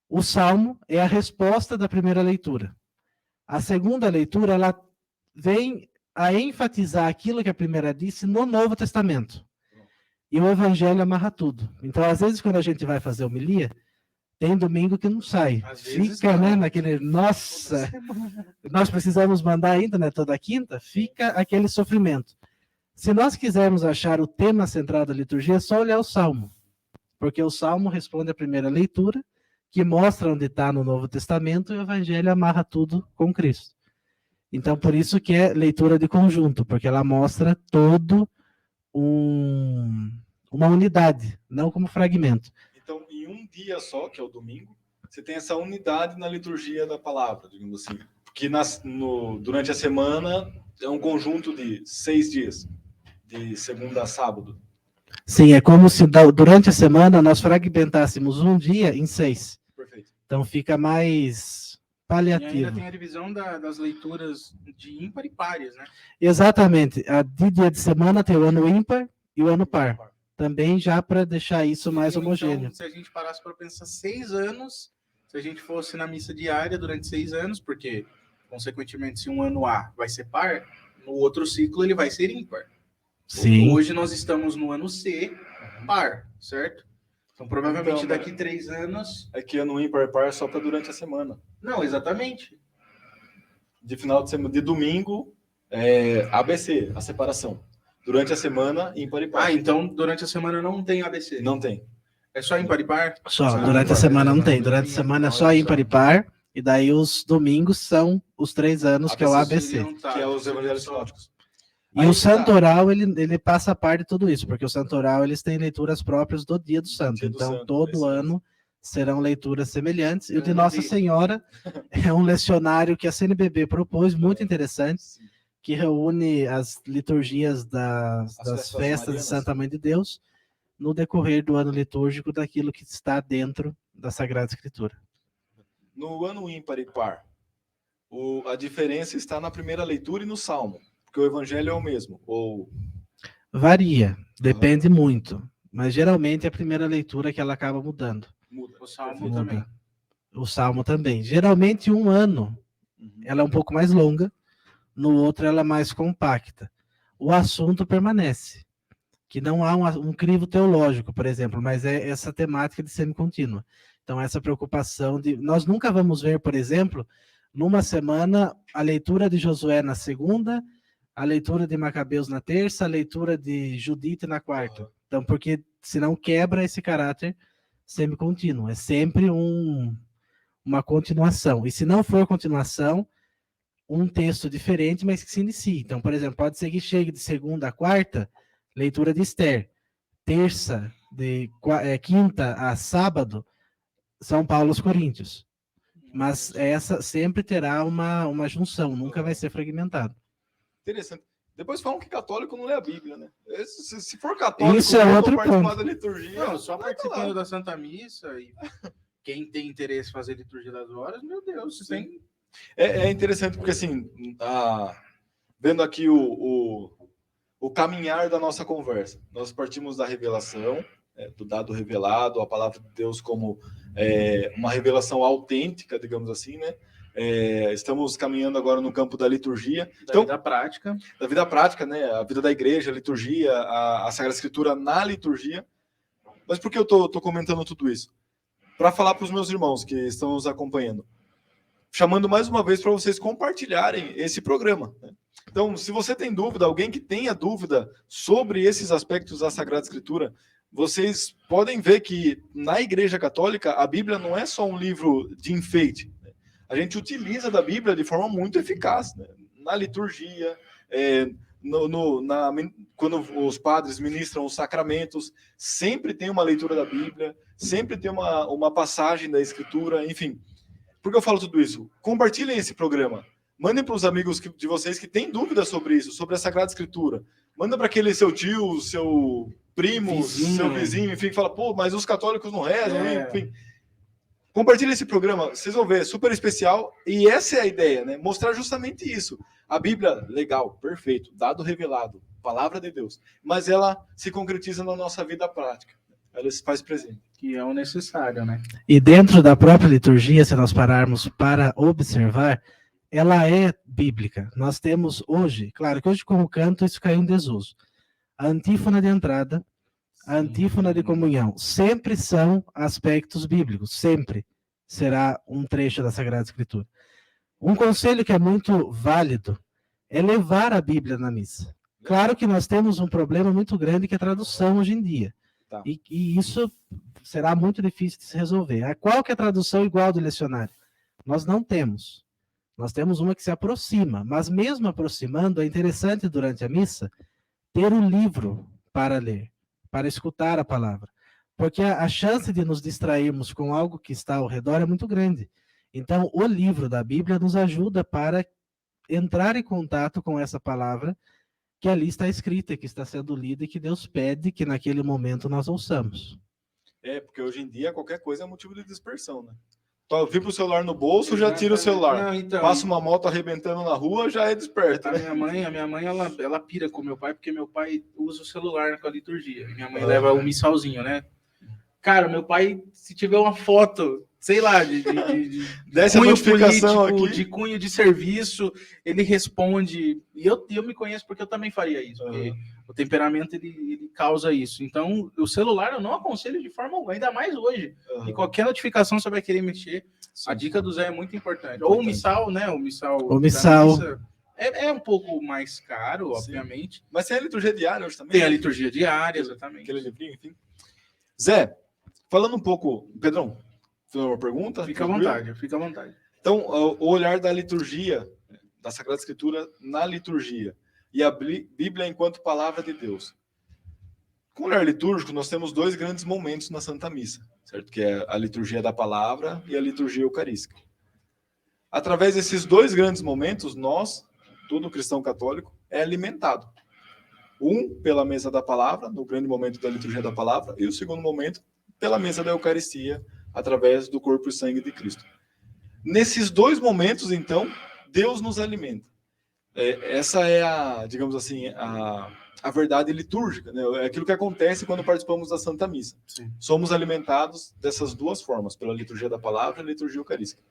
O Salmo é a resposta da primeira leitura. A segunda leitura, ela vem a enfatizar aquilo que a primeira disse no Novo Testamento. E o Evangelho amarra tudo. Então, às vezes, quando a gente vai fazer homilia, tem domingo que não sai. Fica, né, naquele, nossa, nós precisamos mandar ainda, né, toda quinta, fica aquele sofrimento. Se nós quisermos achar o tema central da liturgia, é só olhar o Salmo. Porque o Salmo responde à primeira leitura, que mostra onde está no Novo Testamento, e o Evangelho amarra tudo com Cristo. Então, por isso que é leitura de conjunto, porque ela mostra todo uma unidade, não como fragmento. Então, em um dia só, que é o domingo, você tem essa unidade na liturgia da palavra, digamos assim. Porque durante a semana é um conjunto de 6 dias, de segunda a sábado. Sim, é como se durante a semana nós fragmentássemos um dia em 6. Perfeito. Então fica mais paliativo. E ainda tem a divisão das leituras de ímpar e pares, né? Exatamente. A de dia de semana tem o ano ímpar e o ano par. Também já para deixar isso mais homogêneo. Então, se a gente parasse para pensar 6 anos, se a gente fosse na missa diária durante 6 anos, porque, consequentemente, se um ano A vai ser par, no outro ciclo ele vai ser ímpar. Sim. Hoje nós estamos no ano C, par, certo? Então, provavelmente Então, daqui 3 anos... É que ano ímpar e par é só para durante a semana. Não, exatamente. De final de semana, de domingo, ABC, a separação. Durante a semana, ímpar e par. Ah, então durante a semana não tem ABC? Não tem. É só ímpar e par? Só, durante a semana não tem. Durante a semana é só ímpar e par, e daí os domingos são os 3 anos, que é o ABC. Que é os evangelhos sinóticos. E o Santoral, ele passa a par de tudo isso, porque o Santoral, eles têm leituras próprias do Dia do Santo. Dia do Então, Santo, todo ano serão leituras semelhantes. E o de Nossa Senhora é um lecionário que a CNBB propôs, muito interessante, que reúne as liturgias das festas de Santa Mãe de Deus no decorrer do ano litúrgico daquilo que está dentro da Sagrada Escritura. No ano ímpar e par, a diferença está na primeira leitura e no Salmo, porque o evangelho é o mesmo, ou... Varia, depende muito, mas geralmente é a primeira leitura que ela acaba mudando. Muda. O Salmo Muda. também. O Salmo também. Geralmente um ano, ela é um pouco mais longa, no outro ela é mais compacta. O assunto permanece, que não há um crivo teológico, por exemplo, mas é essa temática de semi-contínua. Então, essa preocupação de... Nós nunca vamos ver, por exemplo, numa semana, a leitura de Josué na segunda, a leitura de Macabeus na terça, a leitura de Judite na quarta. Então, porque senão quebra esse caráter semi-contínuo. É sempre uma continuação. E se não for continuação, um texto diferente, mas que se inicie. Então, por exemplo, pode ser que chegue de segunda a quarta, leitura de Esther. Terça, quinta a sábado, São Paulo aos Coríntios. Mas essa sempre terá uma junção, nunca vai ser fragmentado. Interessante. Depois falam que católico não lê a Bíblia, né? Se for católico, isso é outro ponto. Da liturgia. Não, só participando da Santa Missa e quem tem interesse em fazer a liturgia das horas, meu Deus, você tem... É interessante porque, assim, vendo aqui o caminhar da nossa conversa, nós partimos da revelação, do dado revelado, a palavra de Deus como uma revelação autêntica, digamos assim, né? Estamos caminhando agora no campo da liturgia. Da vida prática. Da vida prática, né? A vida da igreja, a liturgia, a Sagrada Escritura na liturgia. Mas por que eu tô comentando tudo isso? Para falar para os meus irmãos que estão nos acompanhando. Chamando mais uma vez para vocês compartilharem esse programa, né? Então, se você tem dúvida, alguém que tenha dúvida sobre esses aspectos da Sagrada Escritura, vocês podem ver que na Igreja Católica a Bíblia não é só um livro de enfeite. Né? A gente utiliza da Bíblia de forma muito eficaz, né? Na liturgia, quando os padres ministram os sacramentos, sempre tem uma leitura da Bíblia, sempre tem uma passagem da Escritura, enfim. Por que eu falo tudo isso? Compartilhem esse programa. Mandem para os amigos de vocês que têm dúvidas sobre isso, sobre a Sagrada Escritura. Manda para aquele seu tio, seu primo, seu vizinho, enfim, que fala, pô, mas os católicos não rezam, enfim. Compartilhem esse programa, vocês vão ver, é super especial. E essa é a ideia, né? Mostrar justamente isso. A Bíblia, legal, perfeito, dado revelado, palavra de Deus. Mas ela se concretiza na nossa vida prática. Ela se faz presente. Que é o necessário, né? E dentro da própria liturgia, se nós pararmos para observar, ela é bíblica. Nós temos hoje, claro que hoje com o canto isso caiu em desuso. A antífona de entrada, a antífona de comunhão, sempre são aspectos bíblicos, sempre será um trecho da Sagrada Escritura. Um conselho que é muito válido é levar a Bíblia na missa. Claro que nós temos um problema muito grande que é a tradução hoje em dia. Tá. E isso será muito difícil de se resolver. Qual que é a tradução igual do lecionário? Nós não temos. Nós temos uma que se aproxima, mas mesmo aproximando, é interessante durante a missa ter um livro para ler, para escutar a palavra. Porque a chance de nos distrairmos com algo que está ao redor é muito grande. Então, o livro da Bíblia nos ajuda para entrar em contato com essa palavra que ali está escrita, que está sendo lida e que Deus pede que naquele momento nós ouçamos. Porque hoje em dia qualquer coisa é motivo de dispersão, né? Vibra o celular no bolso, já tira o celular. Não, então, passa uma moto arrebentando na rua, já é desperto. Né? A minha mãe ela pira com meu pai, porque meu pai usa o celular com a liturgia. Minha mãe leva o missalzinho, né? Cara, meu pai, se tiver uma foto, sei lá, de cunho político, aqui, de cunho de serviço, ele responde. E eu me conheço porque eu também faria isso. Porque o temperamento, ele causa isso. Então, o celular eu não aconselho de forma alguma, ainda mais hoje. E qualquer notificação você vai querer mexer. Sim. A dica do Zé é muito importante. Ou o missal, né? O missal. É um pouco mais caro, obviamente. Sim. Mas tem a liturgia diária hoje também? Tem a liturgia diária, exatamente. Aquele livrinho, enfim. Zé, falando um pouco... Pedrão, tem uma pergunta? Fica à vontade. Então, o olhar da liturgia, da Sagrada Escritura na liturgia, e a Bíblia enquanto palavra de Deus. Com o olhar litúrgico, nós temos dois grandes momentos na Santa Missa, certo? Que é a liturgia da palavra e a liturgia eucarística. Através desses dois grandes momentos, nós, todo cristão católico, é alimentado. Um, pela mesa da palavra, no grande momento da liturgia da palavra, e o segundo momento, pela mesa da Eucaristia, através do corpo e sangue de Cristo. Nesses dois momentos, então, Deus nos alimenta. Essa é digamos assim, a verdade litúrgica, né? É aquilo que acontece quando participamos da Santa Missa. Sim. Somos alimentados dessas duas formas, pela liturgia da palavra e a liturgia eucarística.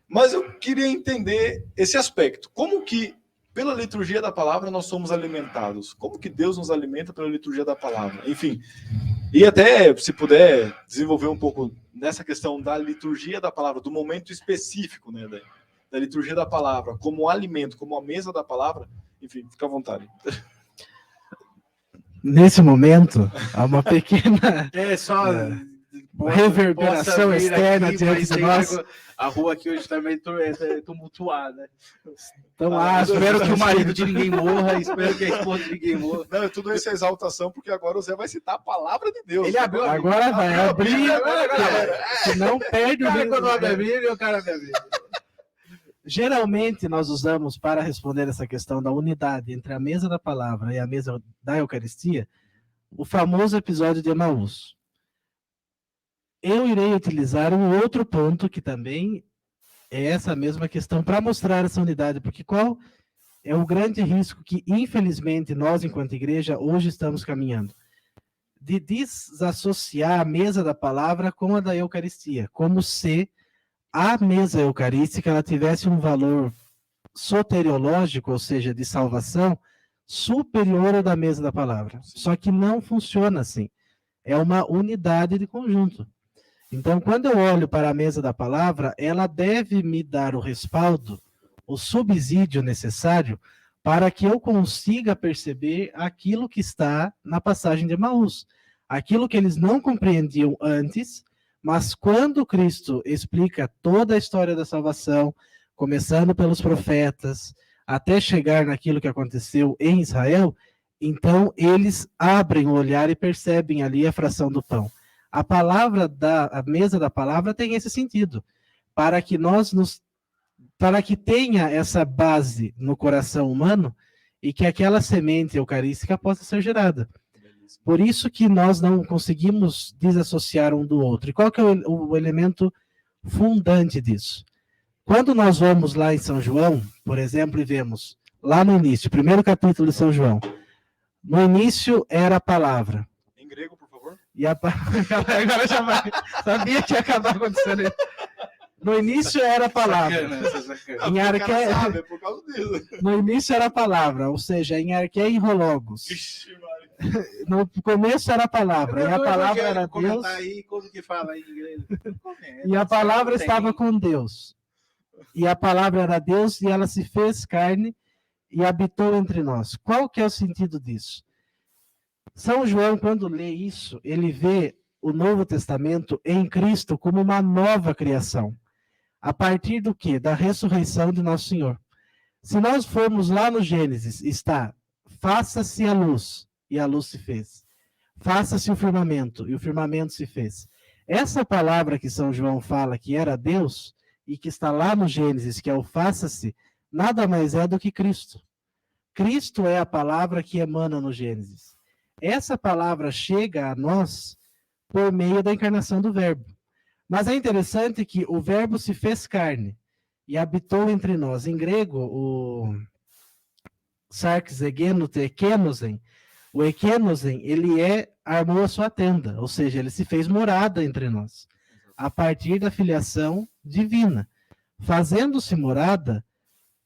Mas eu queria entender esse aspecto. Como que pela liturgia da palavra nós somos alimentados. Como que Deus nos alimenta pela liturgia da palavra? Enfim, e até, se puder desenvolver um pouco nessa questão da liturgia da palavra, do momento específico, né, da liturgia da palavra, como alimento, como a mesa da palavra, enfim, fica à vontade. Nesse momento, há uma pequena só reverberação externa diante de nós. A rua aqui hoje também é tumultuada. Então, Espero que o marido de ninguém morra, espero que a esposa de ninguém morra. Não, tudo isso é exaltação, porque agora o Zé vai citar a palavra de Deus. Ele abriu a Bíblia. Agora vai abrir, Agora, que não perde o quando abre a mesmo. Bíblia, o cara abre a Bíblia. Geralmente, nós usamos para responder essa questão da unidade entre a mesa da palavra e a mesa da Eucaristia, o famoso episódio de Emaús. Eu irei utilizar um outro ponto que também é essa mesma questão para mostrar essa unidade, porque qual é o grande risco que, infelizmente, nós, enquanto igreja, hoje estamos caminhando? De desassociar a mesa da palavra com a da Eucaristia, como se a mesa eucarística ela tivesse um valor soteriológico, ou seja, de salvação, superior ao da mesa da palavra. Só que não funciona assim. É uma unidade de conjunto. Então, quando eu olho para a mesa da palavra, ela deve me dar o respaldo, o subsídio necessário para que eu consiga perceber aquilo que está na passagem de Emaús. Aquilo que eles não compreendiam antes, mas quando Cristo explica toda a história da salvação, começando pelos profetas, até chegar naquilo que aconteceu em Israel, então eles abrem o olhar e percebem ali a fração do pão. A mesa da palavra tem esse sentido, para que para que tenha essa base no coração humano e que aquela semente eucarística possa ser gerada. Por isso que nós não conseguimos desassociar um do outro. E qual que é o elemento fundante disso? Quando nós vamos lá em São João, por exemplo, e vemos lá no início, primeiro capítulo de São João, no início era a palavra. Em grego, por favor. E agora já vai. Sabia que ia acabar acontecendo isso. No início era a palavra. Em arqué... sabe, é por causa disso. No início era a palavra, ou seja, em arqué e rologos. No começo era a palavra, e a palavra era Deus. Aí, como que fala em inglês? E a palavra estava com Deus. E a palavra era Deus, e ela se fez carne e habitou entre nós. Qual que é o sentido disso? São João, quando lê isso, ele vê o Novo Testamento em Cristo como uma nova criação. A partir do quê? Da ressurreição de Nosso Senhor. Se nós formos lá no Gênesis, está: faça-se a luz, e a luz se fez. Faça-se o firmamento, e o firmamento se fez. Essa palavra que São João fala que era Deus, e que está lá no Gênesis, que é o faça-se, nada mais é do que Cristo. Cristo é a palavra que emana no Gênesis. Essa palavra chega a nós por meio da encarnação do Verbo. Mas é interessante que o Verbo se fez carne e habitou entre nós. Em grego, o sarx egenote ekenosen, o ekenosen, ele armou a sua tenda, ou seja, ele se fez morada entre nós, a partir da filiação divina. Fazendo-se morada,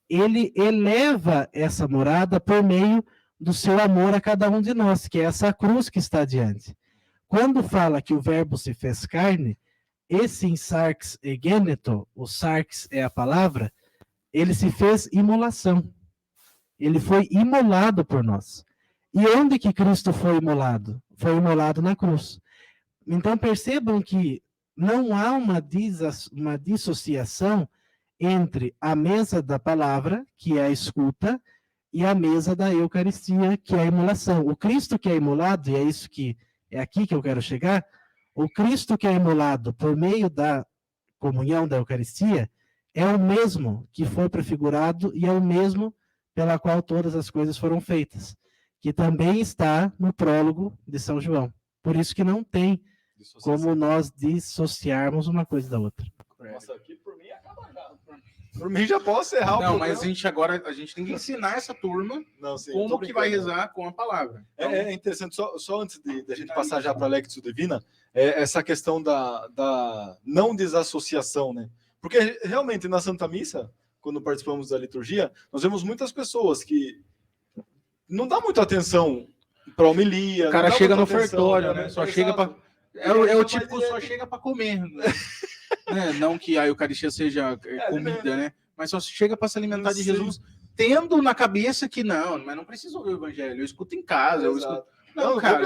ele eleva essa morada por meio do seu amor a cada um de nós, que é essa cruz que está diante. Quando fala que o Verbo se fez carne, esse em sarx egeneto, o sarx é a palavra, ele se fez imolação. Ele foi imolado por nós. E onde que Cristo foi imolado? Foi imolado na cruz. Então percebam que não há uma dissociação entre a mesa da palavra, que é a escuta, e a mesa da Eucaristia, que é a imolação. O Cristo que é imolado, e é aqui que eu quero chegar, o Cristo que é imolado por meio da comunhão da Eucaristia é o mesmo que foi prefigurado e é o mesmo pela qual todas as coisas foram feitas, que também está no prólogo de São João. Por isso que não tem como nós dissociarmos uma coisa da outra. Nossa, aqui por mim acaba já. Por mim já posso errar o Não, programa. mas a gente tem que ensinar essa turma Não, sim, como que vai rezar com a palavra. Então, é interessante, só antes de a gente passar já para a Lectio Divina, essa questão da não desassociação, né? Porque realmente na Santa Missa, quando participamos da liturgia, nós vemos muitas pessoas que não dão muita atenção para a homilia. O cara não dá chega no muita atenção, ofertório, né? Só chega para... É o tipo que só chega para comer. Né? Não que a Eucaristia seja comida, né? Mas só chega para se alimentar de Jesus, tendo na cabeça que mas não precisa ouvir o evangelho, eu escuto em casa, eu escuto... Não, cara,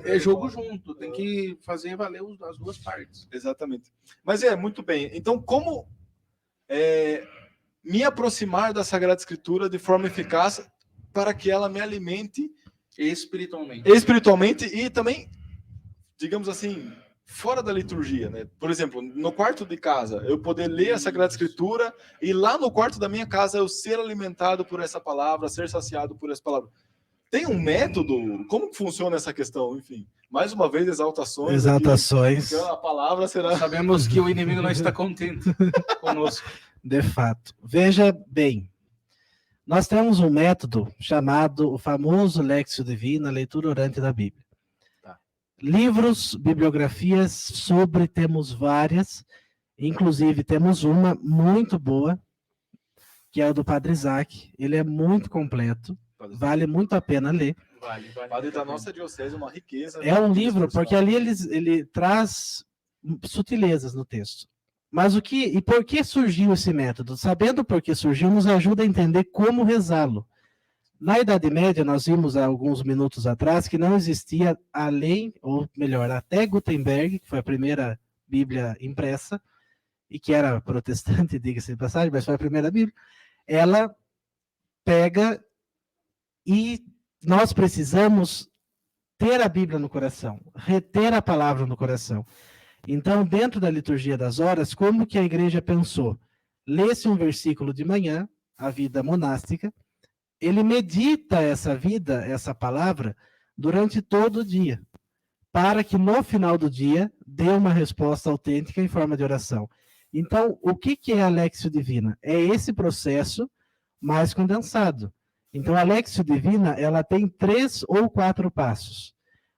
é jogo junto, tem que fazer valer as duas partes. Exatamente. Mas muito bem. Então, como me aproximar da Sagrada Escritura de forma eficaz para que ela me alimente espiritualmente e também, digamos assim, fora da liturgia, né? Por exemplo, no quarto de casa, eu poder ler a Sagrada Escritura e lá no quarto da minha casa eu ser alimentado por essa palavra, ser saciado por essa palavra. Tem um método? Como funciona essa questão? Enfim, mais uma vez, exaltações. Exaltações. Aqui, a palavra será... Sabemos que o inimigo não está contente conosco. De fato. Veja bem, nós temos um método chamado o famoso Lexio Divina, leitura orante da Bíblia. Tá. Livros, bibliografias sobre, temos várias, inclusive temos uma muito boa, que é o do Padre Isaac. Ele é muito completo. Vale muito a pena ler. Vale. Padre da nossa diocese, uma riqueza. É um livro, porque ali ele traz sutilezas no texto. Mas por que surgiu esse método? Sabendo por que surgiu, nos ajuda a entender como rezá-lo. Na Idade Média, nós vimos há alguns minutos atrás que não existia além, ou melhor, até Gutenberg, que foi a primeira Bíblia impressa, e que era protestante, diga-se de passagem, mas foi a primeira Bíblia. Ela pega... E nós precisamos ter a Bíblia no coração, reter a palavra no coração. Então, dentro da liturgia das horas, como que a igreja pensou? Lê-se um versículo de manhã, a vida monástica, ele medita essa vida, essa palavra, durante todo o dia, para que no final do dia dê uma resposta autêntica em forma de oração. Então, o que é a Lexio Divina? É esse processo mais condensado. Então, a Lexio Divina, ela tem 3 ou 4 passos.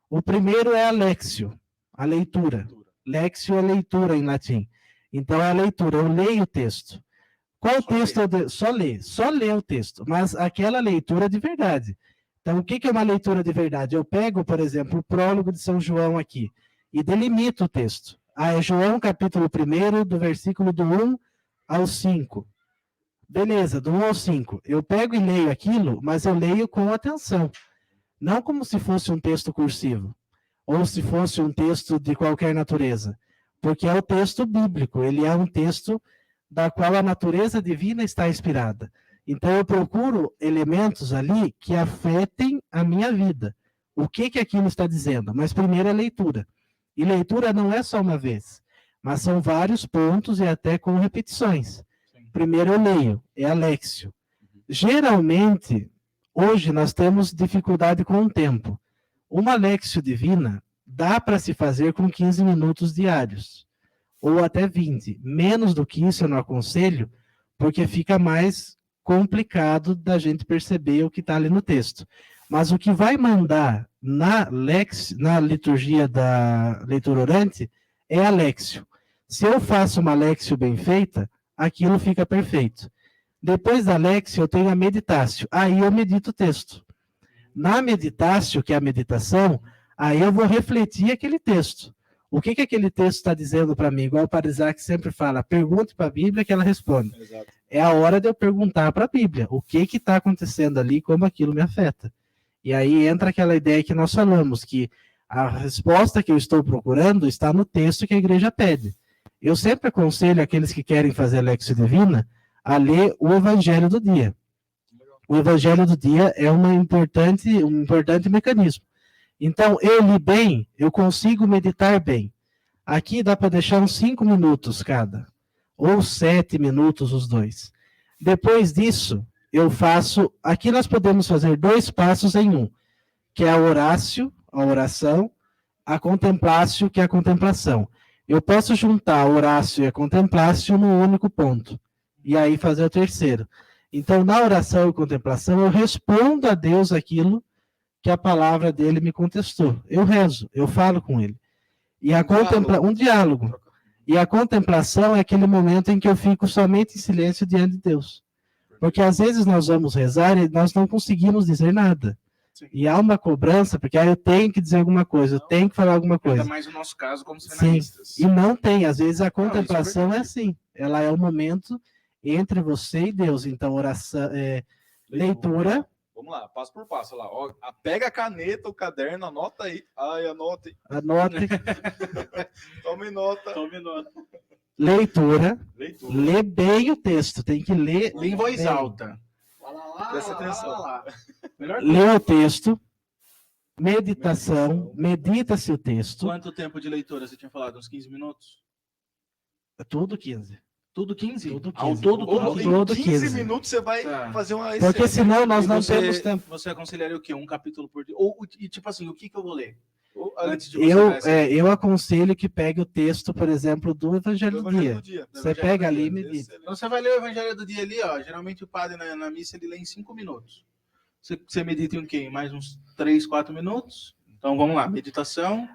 O primeiro é a Lexio, a leitura. Lexio é leitura em latim. Então, é a leitura, eu leio o texto. Qual texto? Só lê o texto, mas aquela leitura de verdade. Então, o que é uma leitura de verdade? Eu pego, por exemplo, o prólogo de São João aqui e delimito o texto. É João capítulo 1, do versículo do 1 ao 5. Beleza, do 1 ao 5. Eu pego e leio aquilo, mas eu leio com atenção. Não como se fosse um texto cursivo, ou se fosse um texto de qualquer natureza. Porque é o texto bíblico, ele é um texto da qual a natureza divina está inspirada. Então eu procuro elementos ali que afetem a minha vida. O que aquilo está dizendo? Mas primeiro é leitura. E leitura não é só uma vez, mas são vários pontos e até com repetições. Primeiro eu leio, é a Lexio. Geralmente, hoje nós temos dificuldade com o tempo. Uma Lexio Divina dá para se fazer com 15 minutos diários, ou até 20. Menos do que isso eu não aconselho, porque fica mais complicado da gente perceber o que está ali no texto. Mas o que vai mandar na liturgia da leitura orante é a Lexio. Se eu faço uma Lexio bem feita, aquilo fica perfeito. Depois da Lexio, eu tenho a Meditatio. Aí eu medito o texto. Na Meditatio, que é a meditação, aí eu vou refletir aquele texto. O que aquele texto está dizendo para mim? Igual o Padre Isaac sempre fala, pergunte para a Bíblia que ela responde. Exato. É a hora de eu perguntar para a Bíblia o que está acontecendo ali, como aquilo me afeta. E aí entra aquela ideia que nós falamos, que a resposta que eu estou procurando está no texto que a igreja pede. Eu sempre aconselho aqueles que querem fazer a Lexio Divina a ler o Evangelho do dia. O Evangelho do dia é um importante mecanismo. Então, eu li bem, eu consigo meditar bem. Aqui dá para deixar uns 5 minutos cada, ou 7 minutos os dois. Depois disso, eu faço... Aqui nós podemos fazer 2 passos em um, que é a orácio, a oração, a contemplácio, que é a contemplação. Eu posso juntar a orácio e a contemplácio num único ponto, e aí fazer o terceiro. Então, na oração e contemplação, eu respondo a Deus aquilo que a palavra dele me contestou. Eu rezo, eu falo com ele. E um diálogo. E a contemplação é aquele momento em que eu fico somente em silêncio diante de Deus. Porque às vezes nós vamos rezar e nós não conseguimos dizer nada. Sim. E há uma cobrança, porque eu tenho que dizer alguma coisa, eu tenho que falar alguma coisa. Ainda mais no nosso caso, como seminaristas. Sim, e não tem. Às vezes a Não, contemplação isso é é assim. Ela é o momento entre você e Deus. Então, oração, leitura. Vamos lá, passo por passo. Lá, ó, pega a caneta, o caderno, anota aí. Ai, anote. Anote. Tome nota. Tome nota. Leitura. Leitura. Lê bem o texto. Tem que ler. Lê em voz bem. alta. Presta atenção. Melhor Lê o texto. Meditação. Medita-se o texto. Quanto tempo de leitura você tinha falado? Uns 15 minutos? Tudo 15. Tudo 15? Tudo 15. Ao todo, Ou tudo em 15. todo 15 15. minutos você vai Tá. fazer uma Porque essência. senão nós E não você- temos tempo. Você aconselharia o quê? Um capítulo por dia? E tipo assim, o que eu vou ler? Ou, Antes de você dar essa- Eu aconselho que pegue o texto, por exemplo, do Evangelho do Dia. Você Evangelho pega do ali dia. e medita. Excelente. Então você vai ler o Evangelho do Dia ali, ó. Geralmente o padre na missa ele lê em 5 minutos. Você medita em o quê? Em mais uns 3, 4 minutos? Então vamos lá, meditação.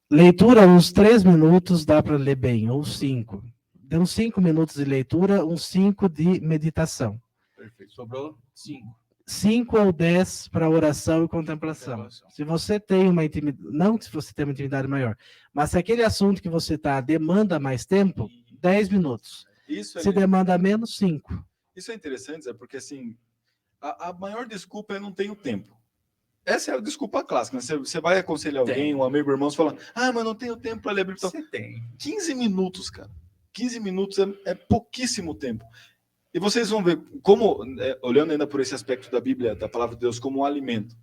Leitura, uns 3 minutos dá para ler bem, ou 5. Deu uns 5 minutos de leitura, uns 5 de meditação. Perfeito. Sobrou 5. 5 ou 10 para oração e contemplação. Se você tem uma intimidade, não se você tem uma intimidade maior, mas se aquele assunto que você está demanda mais tempo, 10 minutos. Isso Se demanda menos, 5. Isso é interessante, Zé, porque assim, a maior desculpa é não tenho tempo. Essa é a desculpa clássica. Né? Você vai aconselhar alguém, um amigo, irmão, você fala, mas não tenho tempo para ler a Bíblia. Você tem. 15 minutos, cara. 15 minutos é pouquíssimo tempo. E vocês vão ver como, olhando ainda por esse aspecto da Bíblia, da palavra de Deus, como um alimento.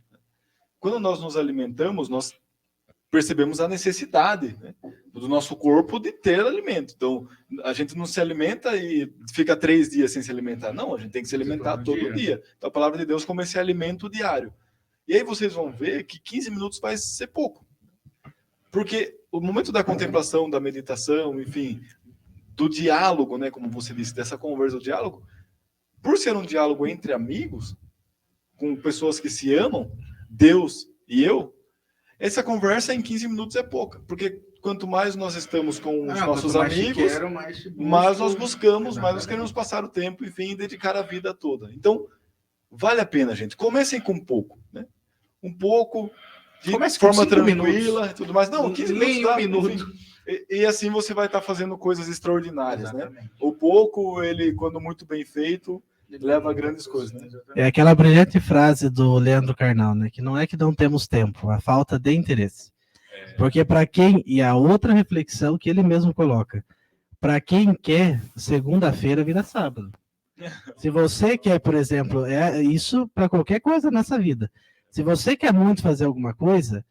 Quando nós nos alimentamos, nós percebemos a necessidade, né, do nosso corpo de ter alimento. Então, a gente não se alimenta e fica 3 dias sem se alimentar. Não, a gente tem que se alimentar todo dia. Então, a palavra de Deus como esse alimento diário. E aí vocês vão ver que 15 minutos vai ser pouco. Porque o momento da contemplação, da meditação, enfim, do diálogo, né, como você disse, dessa conversa, do diálogo, por ser um diálogo entre amigos, com pessoas que se amam, Deus e eu, essa conversa em 15 minutos é pouca. Porque quanto mais nós estamos com os nossos amigos, mais nós buscamos, mais nós queremos passar o tempo, enfim, e dedicar a vida toda. Então, vale a pena, gente. Comecem com um pouco, né? Um pouco, de forma tranquila e tudo mais. Não, 15 minutos, enfim, e assim você vai estar fazendo coisas extraordinárias, né? O pouco, ele, quando muito bem feito, leva a grandes coisas, né? É aquela brilhante frase do Leandro Carnal, né? Que não é que não temos tempo, a falta de interesse. Porque para quem, e a outra reflexão que ele mesmo coloca, para quem quer, segunda-feira vira sábado. Se você quer, por exemplo, isso para qualquer coisa nessa vida. Se você quer muito fazer alguma coisa,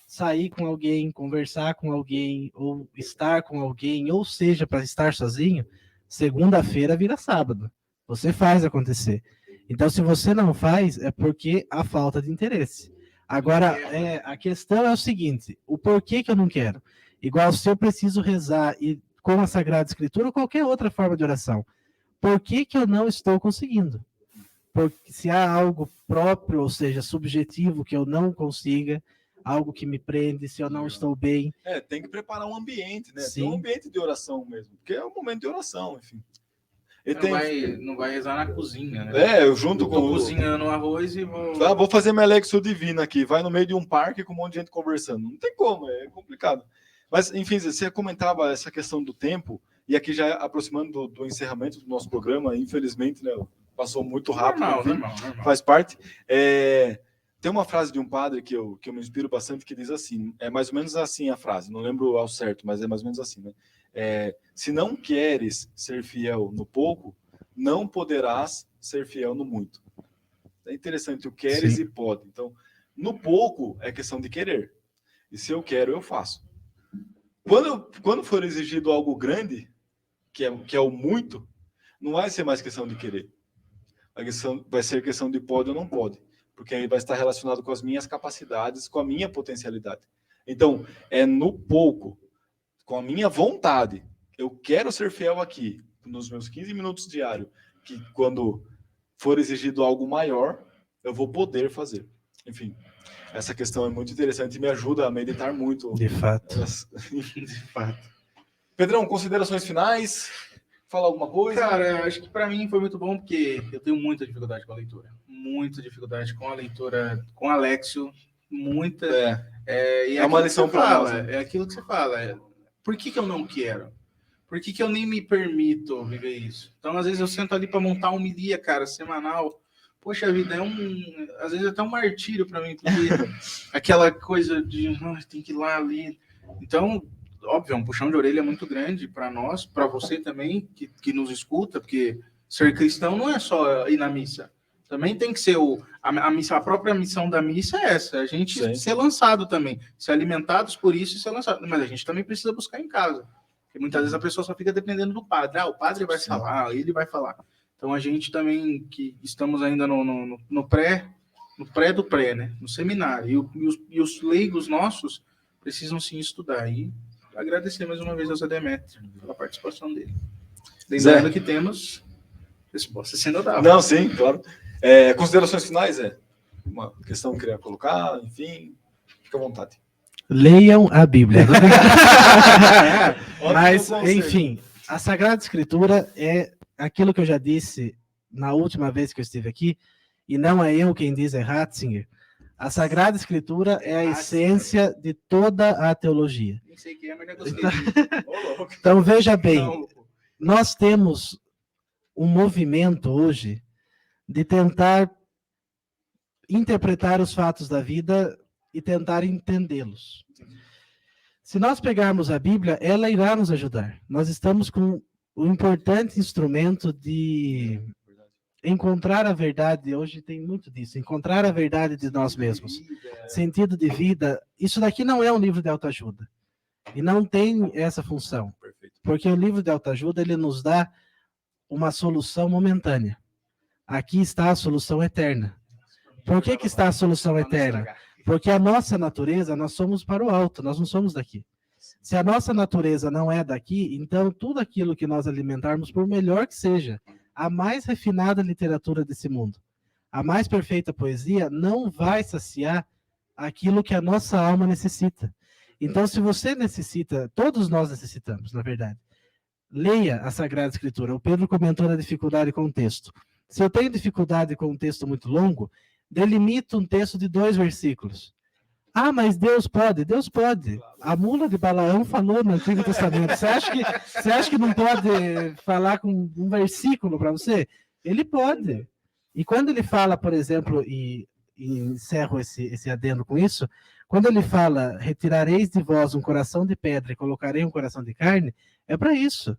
sair com alguém, conversar com alguém, ou estar com alguém, ou seja, para estar sozinho, segunda-feira vira sábado. Você faz acontecer. Então, se você não faz, é porque há falta de interesse. Agora, a questão é o seguinte, o porquê que eu não quero? Igual se eu preciso rezar e com a Sagrada Escritura ou qualquer outra forma de oração, por que eu não estou conseguindo? Porque se há algo próprio, ou seja, subjetivo, que eu não consiga, algo que me prende, se eu não estou bem. Tem que preparar um ambiente, né? Sim. Tem um ambiente de oração mesmo, porque é um momento de oração, enfim. Não vai rezar na cozinha, né? Eu junto com... cozinhando arroz e vou... vou fazer minha Lexio Divina aqui, vai no meio de um parque com um monte de gente conversando. Não tem como, é complicado. Mas, enfim, você comentava essa questão do tempo, e aqui já aproximando do encerramento do nosso programa, infelizmente, né, passou muito rápido, normal. Faz parte. Tem uma frase de um padre que eu me inspiro bastante, que diz assim, é mais ou menos assim a frase, não lembro ao certo, mas é mais ou menos assim, né? Se não queres ser fiel no pouco, não poderás ser fiel no muito. É interessante, o queres e pode. Então, no pouco é questão de querer. E se eu quero, eu faço. Quando for exigido algo grande, que é o muito, não vai ser mais questão de querer. Vai ser questão de pode ou não pode. Porque aí vai estar relacionado com as minhas capacidades, com a minha potencialidade. Então, é no pouco, com a minha vontade. Eu quero ser fiel aqui, nos meus 15 minutos diários, que quando for exigido algo maior, eu vou poder fazer. Enfim, essa questão é muito interessante e me ajuda a meditar muito. De fato. De fato. Pedrão, considerações finais? Fala alguma coisa? Cara, acho que para mim foi muito bom, porque eu tenho muita dificuldade com a leitura. Muita dificuldade com a leitura, com o Alexio, muita. E É uma lição para nós. É aquilo que você fala. Por que eu não quero? Por que eu nem me permito viver isso? Então, às vezes, eu sento ali para montar uma homilia, cara, semanal. Poxa vida, às vezes até um martírio para mim, porque aquela coisa de tem que ir lá ali. Então, óbvio, é um puxão de orelha muito grande para nós, para você também, que nos escuta, porque ser cristão não é só ir na missa. Também tem que ser a própria missão da missa é essa, a gente ser lançado também, ser alimentados por isso e ser lançado. Mas a gente também precisa buscar em casa. Porque muitas vezes a pessoa só fica dependendo do padre. O padre vai falar, ele vai falar. Então a gente também, que estamos ainda no pré do pré, né? No seminário. E os leigos nossos precisam sim estudar. E agradecer mais uma vez ao Zé Demétrio pela participação dele. Lembrando que temos resposta sinodal. Não, sim, claro. Considerações finais, uma questão que eu queria colocar, enfim, fica à vontade. Leiam a Bíblia. Mas, enfim, a Sagrada Escritura é aquilo que eu já disse na última vez que eu estive aqui, e não é eu quem diz, é Ratzinger. A Sagrada Escritura é a essência de toda a teologia. Nem sei quem é, mas não gostei. Então, veja bem, nós temos um movimento hoje de tentar interpretar os fatos da vida e tentar entendê-los. Se nós pegarmos a Bíblia, ela irá nos ajudar. Nós estamos com o importante instrumento de encontrar a verdade. Hoje tem muito disso, encontrar a verdade de nós mesmos. Sentido de vida. Isso daqui não é um livro de autoajuda. E não tem essa função. Porque o livro de autoajuda, ele nos dá uma solução momentânea. Aqui está a solução eterna. Por que está a solução eterna? Porque a nossa natureza, nós somos para o alto, nós não somos daqui. Se a nossa natureza não é daqui, então tudo aquilo que nós alimentarmos, por melhor que seja, a mais refinada literatura desse mundo, a mais perfeita poesia, não vai saciar aquilo que a nossa alma necessita. Então, se você necessita, todos nós necessitamos, na verdade, leia a Sagrada Escritura. O Pedro comentou da dificuldade com o texto. Se eu tenho dificuldade com um texto muito longo, delimito um texto de 2 versículos. Mas Deus pode? Deus pode. A mula de Balaão falou no Antigo Testamento. Você acha que não pode falar com um versículo para você? Ele pode. E quando ele fala, por exemplo, e encerro esse adendo com isso, quando ele fala, retirareis de vós um coração de pedra e colocarei um coração de carne, é para isso.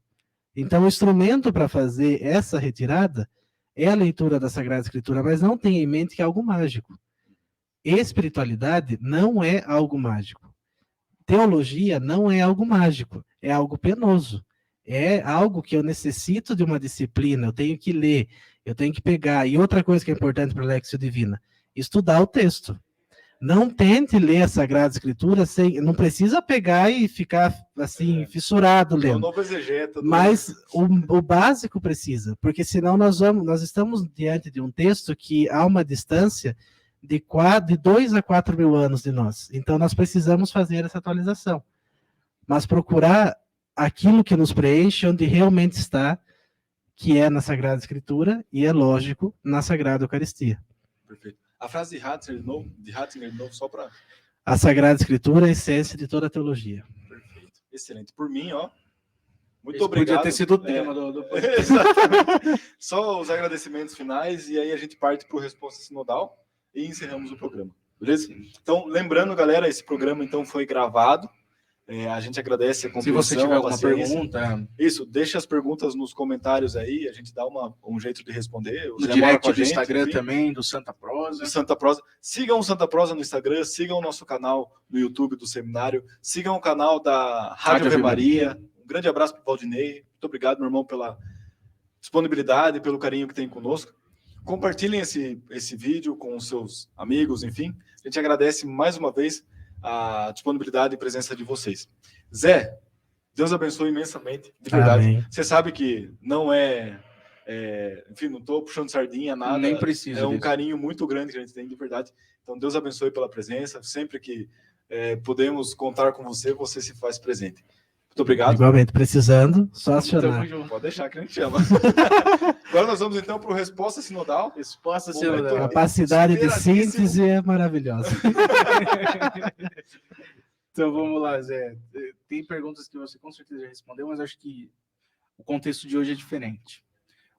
Então, o instrumento para fazer essa retirada é a leitura da Sagrada Escritura, mas não tenha em mente que é algo mágico. Espiritualidade não é algo mágico. Teologia não é algo mágico, é algo penoso. É algo que eu necessito de uma disciplina, eu tenho que ler, eu tenho que pegar. E outra coisa que é importante para a Lexio Divina, estudar o texto. Não tente ler a Sagrada Escritura não precisa pegar e ficar assim, fissurado lendo. Novo exegeta, mas o básico precisa, porque senão nós estamos diante de um texto que há uma distância de 2 a 4 mil anos de nós. Então nós precisamos fazer essa atualização. Mas procurar aquilo que nos preenche, onde realmente está, que é na Sagrada Escritura, e é lógico, na Sagrada Eucaristia. Perfeito. A frase de Ratzinger de novo, só para... A Sagrada Escritura é a essência de toda a teologia. Perfeito. Excelente. Por mim, muito Esse obrigado. Podia ter sido o tema do Exatamente. Só os agradecimentos finais e aí a gente parte para o Resposta Sinodal e encerramos o programa. Beleza? Então, lembrando, galera, esse programa então foi gravado. A gente agradece a compreensão. Se você tiver alguma pergunta... Isso, deixa as perguntas nos comentários aí, a gente dá um jeito de responder. No direct do Instagram também, do Santa Prosa. Sigam o Santa Prosa no Instagram, sigam o nosso canal no YouTube do Seminário, sigam o canal da Rádio Ave Maria. Um grande abraço para o Valdinei. Muito obrigado, meu irmão, pela disponibilidade, pelo carinho que tem conosco. Compartilhem esse vídeo com os seus amigos, enfim. A gente agradece mais uma vez a disponibilidade e presença de vocês. Zé, Deus abençoe imensamente, de verdade. Amém. Você sabe que não enfim, não estou puxando sardinha, nada. Nem precisa. É um carinho muito grande que a gente tem, de verdade. Então, Deus abençoe pela presença. Sempre que podemos contar com você, você se faz presente. Muito obrigado. Igualmente, precisando, só acionar. Tamo junto. Pode deixar que a gente chama. Agora nós vamos então para o Resposta Sinodal. Resposta Momento. sinodal. Capacidade de Inspiradíssimo. síntese é maravilhosa. Então vamos lá, Zé. Tem perguntas que você com certeza já respondeu, mas acho que o contexto de hoje é diferente.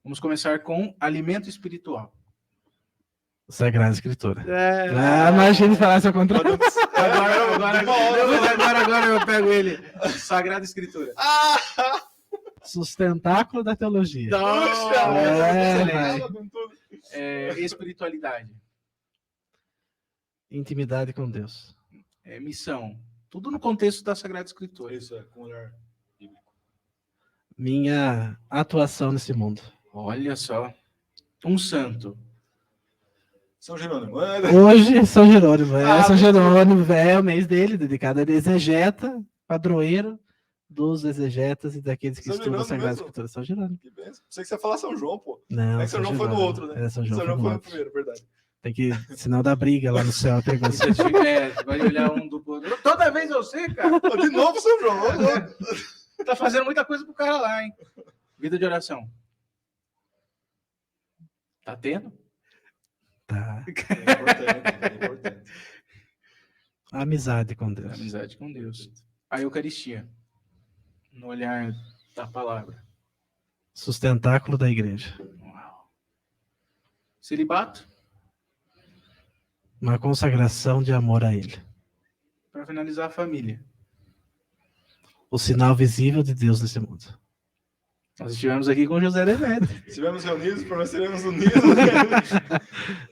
Vamos começar com alimento espiritual. Sagrada Escritura. Imagina falar isso ao contrário. Agora eu pego ele. Sagrada Escritura. Sustentáculo da teologia. Espiritualidade. Intimidade com Deus. Missão. Tudo no contexto da Sagrada Escritura. Isso é, com olhar bíblico. Minha atuação nesse mundo. Olha só. Um santo. São Jerônimo. Hoje, São Jerônimo. Ah, São Jerônimo é o mês dele, dedicado a exegeta, padroeiro dos exegetas e daqueles que São estudam a Jerônimo Sagrada mesmo? Escritura. São Jerônimo. Que benção. Pensei que você ia falar São João, pô. Não, É que São João foi no outro, né? São João foi no foi no outro. primeiro, verdade. Tem que, senão dá briga lá no céu. Tem que... Vai olhar um do outro. Toda vez eu sei, cara. De novo, São João. Tá fazendo muita coisa pro cara lá, hein? Vida de oração. Tá tendo? Tá. É importante. Amizade com Deus. Amizade com Deus. A Eucaristia. No olhar da palavra. Sustentáculo da igreja. Uau. Celibato. Uma consagração de amor a Ele. Para finalizar, a família. O sinal visível de Deus nesse mundo. Nós estivemos aqui com José Demetrio. Estivemos reunidos, por nós seremos unidos.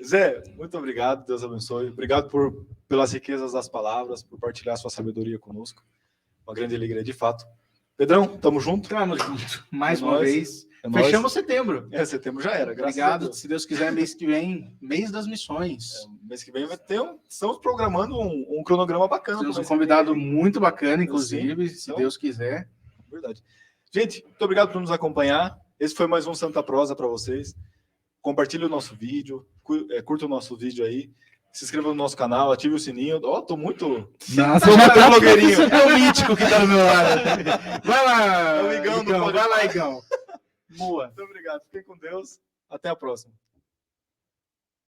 Zé, muito obrigado, Deus abençoe. Obrigado pelas riquezas das palavras, por partilhar sua sabedoria conosco. Uma grande alegria, de fato. Pedrão, tamo junto? Tamo junto. Mais É uma nóis. vez. É nóis. Fechamos setembro. Setembro já era, graças a Obrigado. Deus. Se Deus quiser, mês que vem, mês das missões. Mês que vem vai ter estamos programando um cronograma bacana. Temos pro um mês que convidado vem. muito bacana, inclusive, Sim. se Então- Deus quiser. Verdade. Gente, muito obrigado por nos acompanhar. Esse foi mais um Santa Prosa para vocês. Compartilhe o nosso vídeo, curta o nosso vídeo aí. Se inscreva no nosso canal, ative o sininho. Ó, tô muito... Nossa, Tô já muito tá blogueirinho. É o mítico que tá do meu lado. Vai lá, É o Igão do Igão, Pode vai lá, Falar. Igão. Boa. Muito obrigado. Fiquem com Deus. Até a próxima.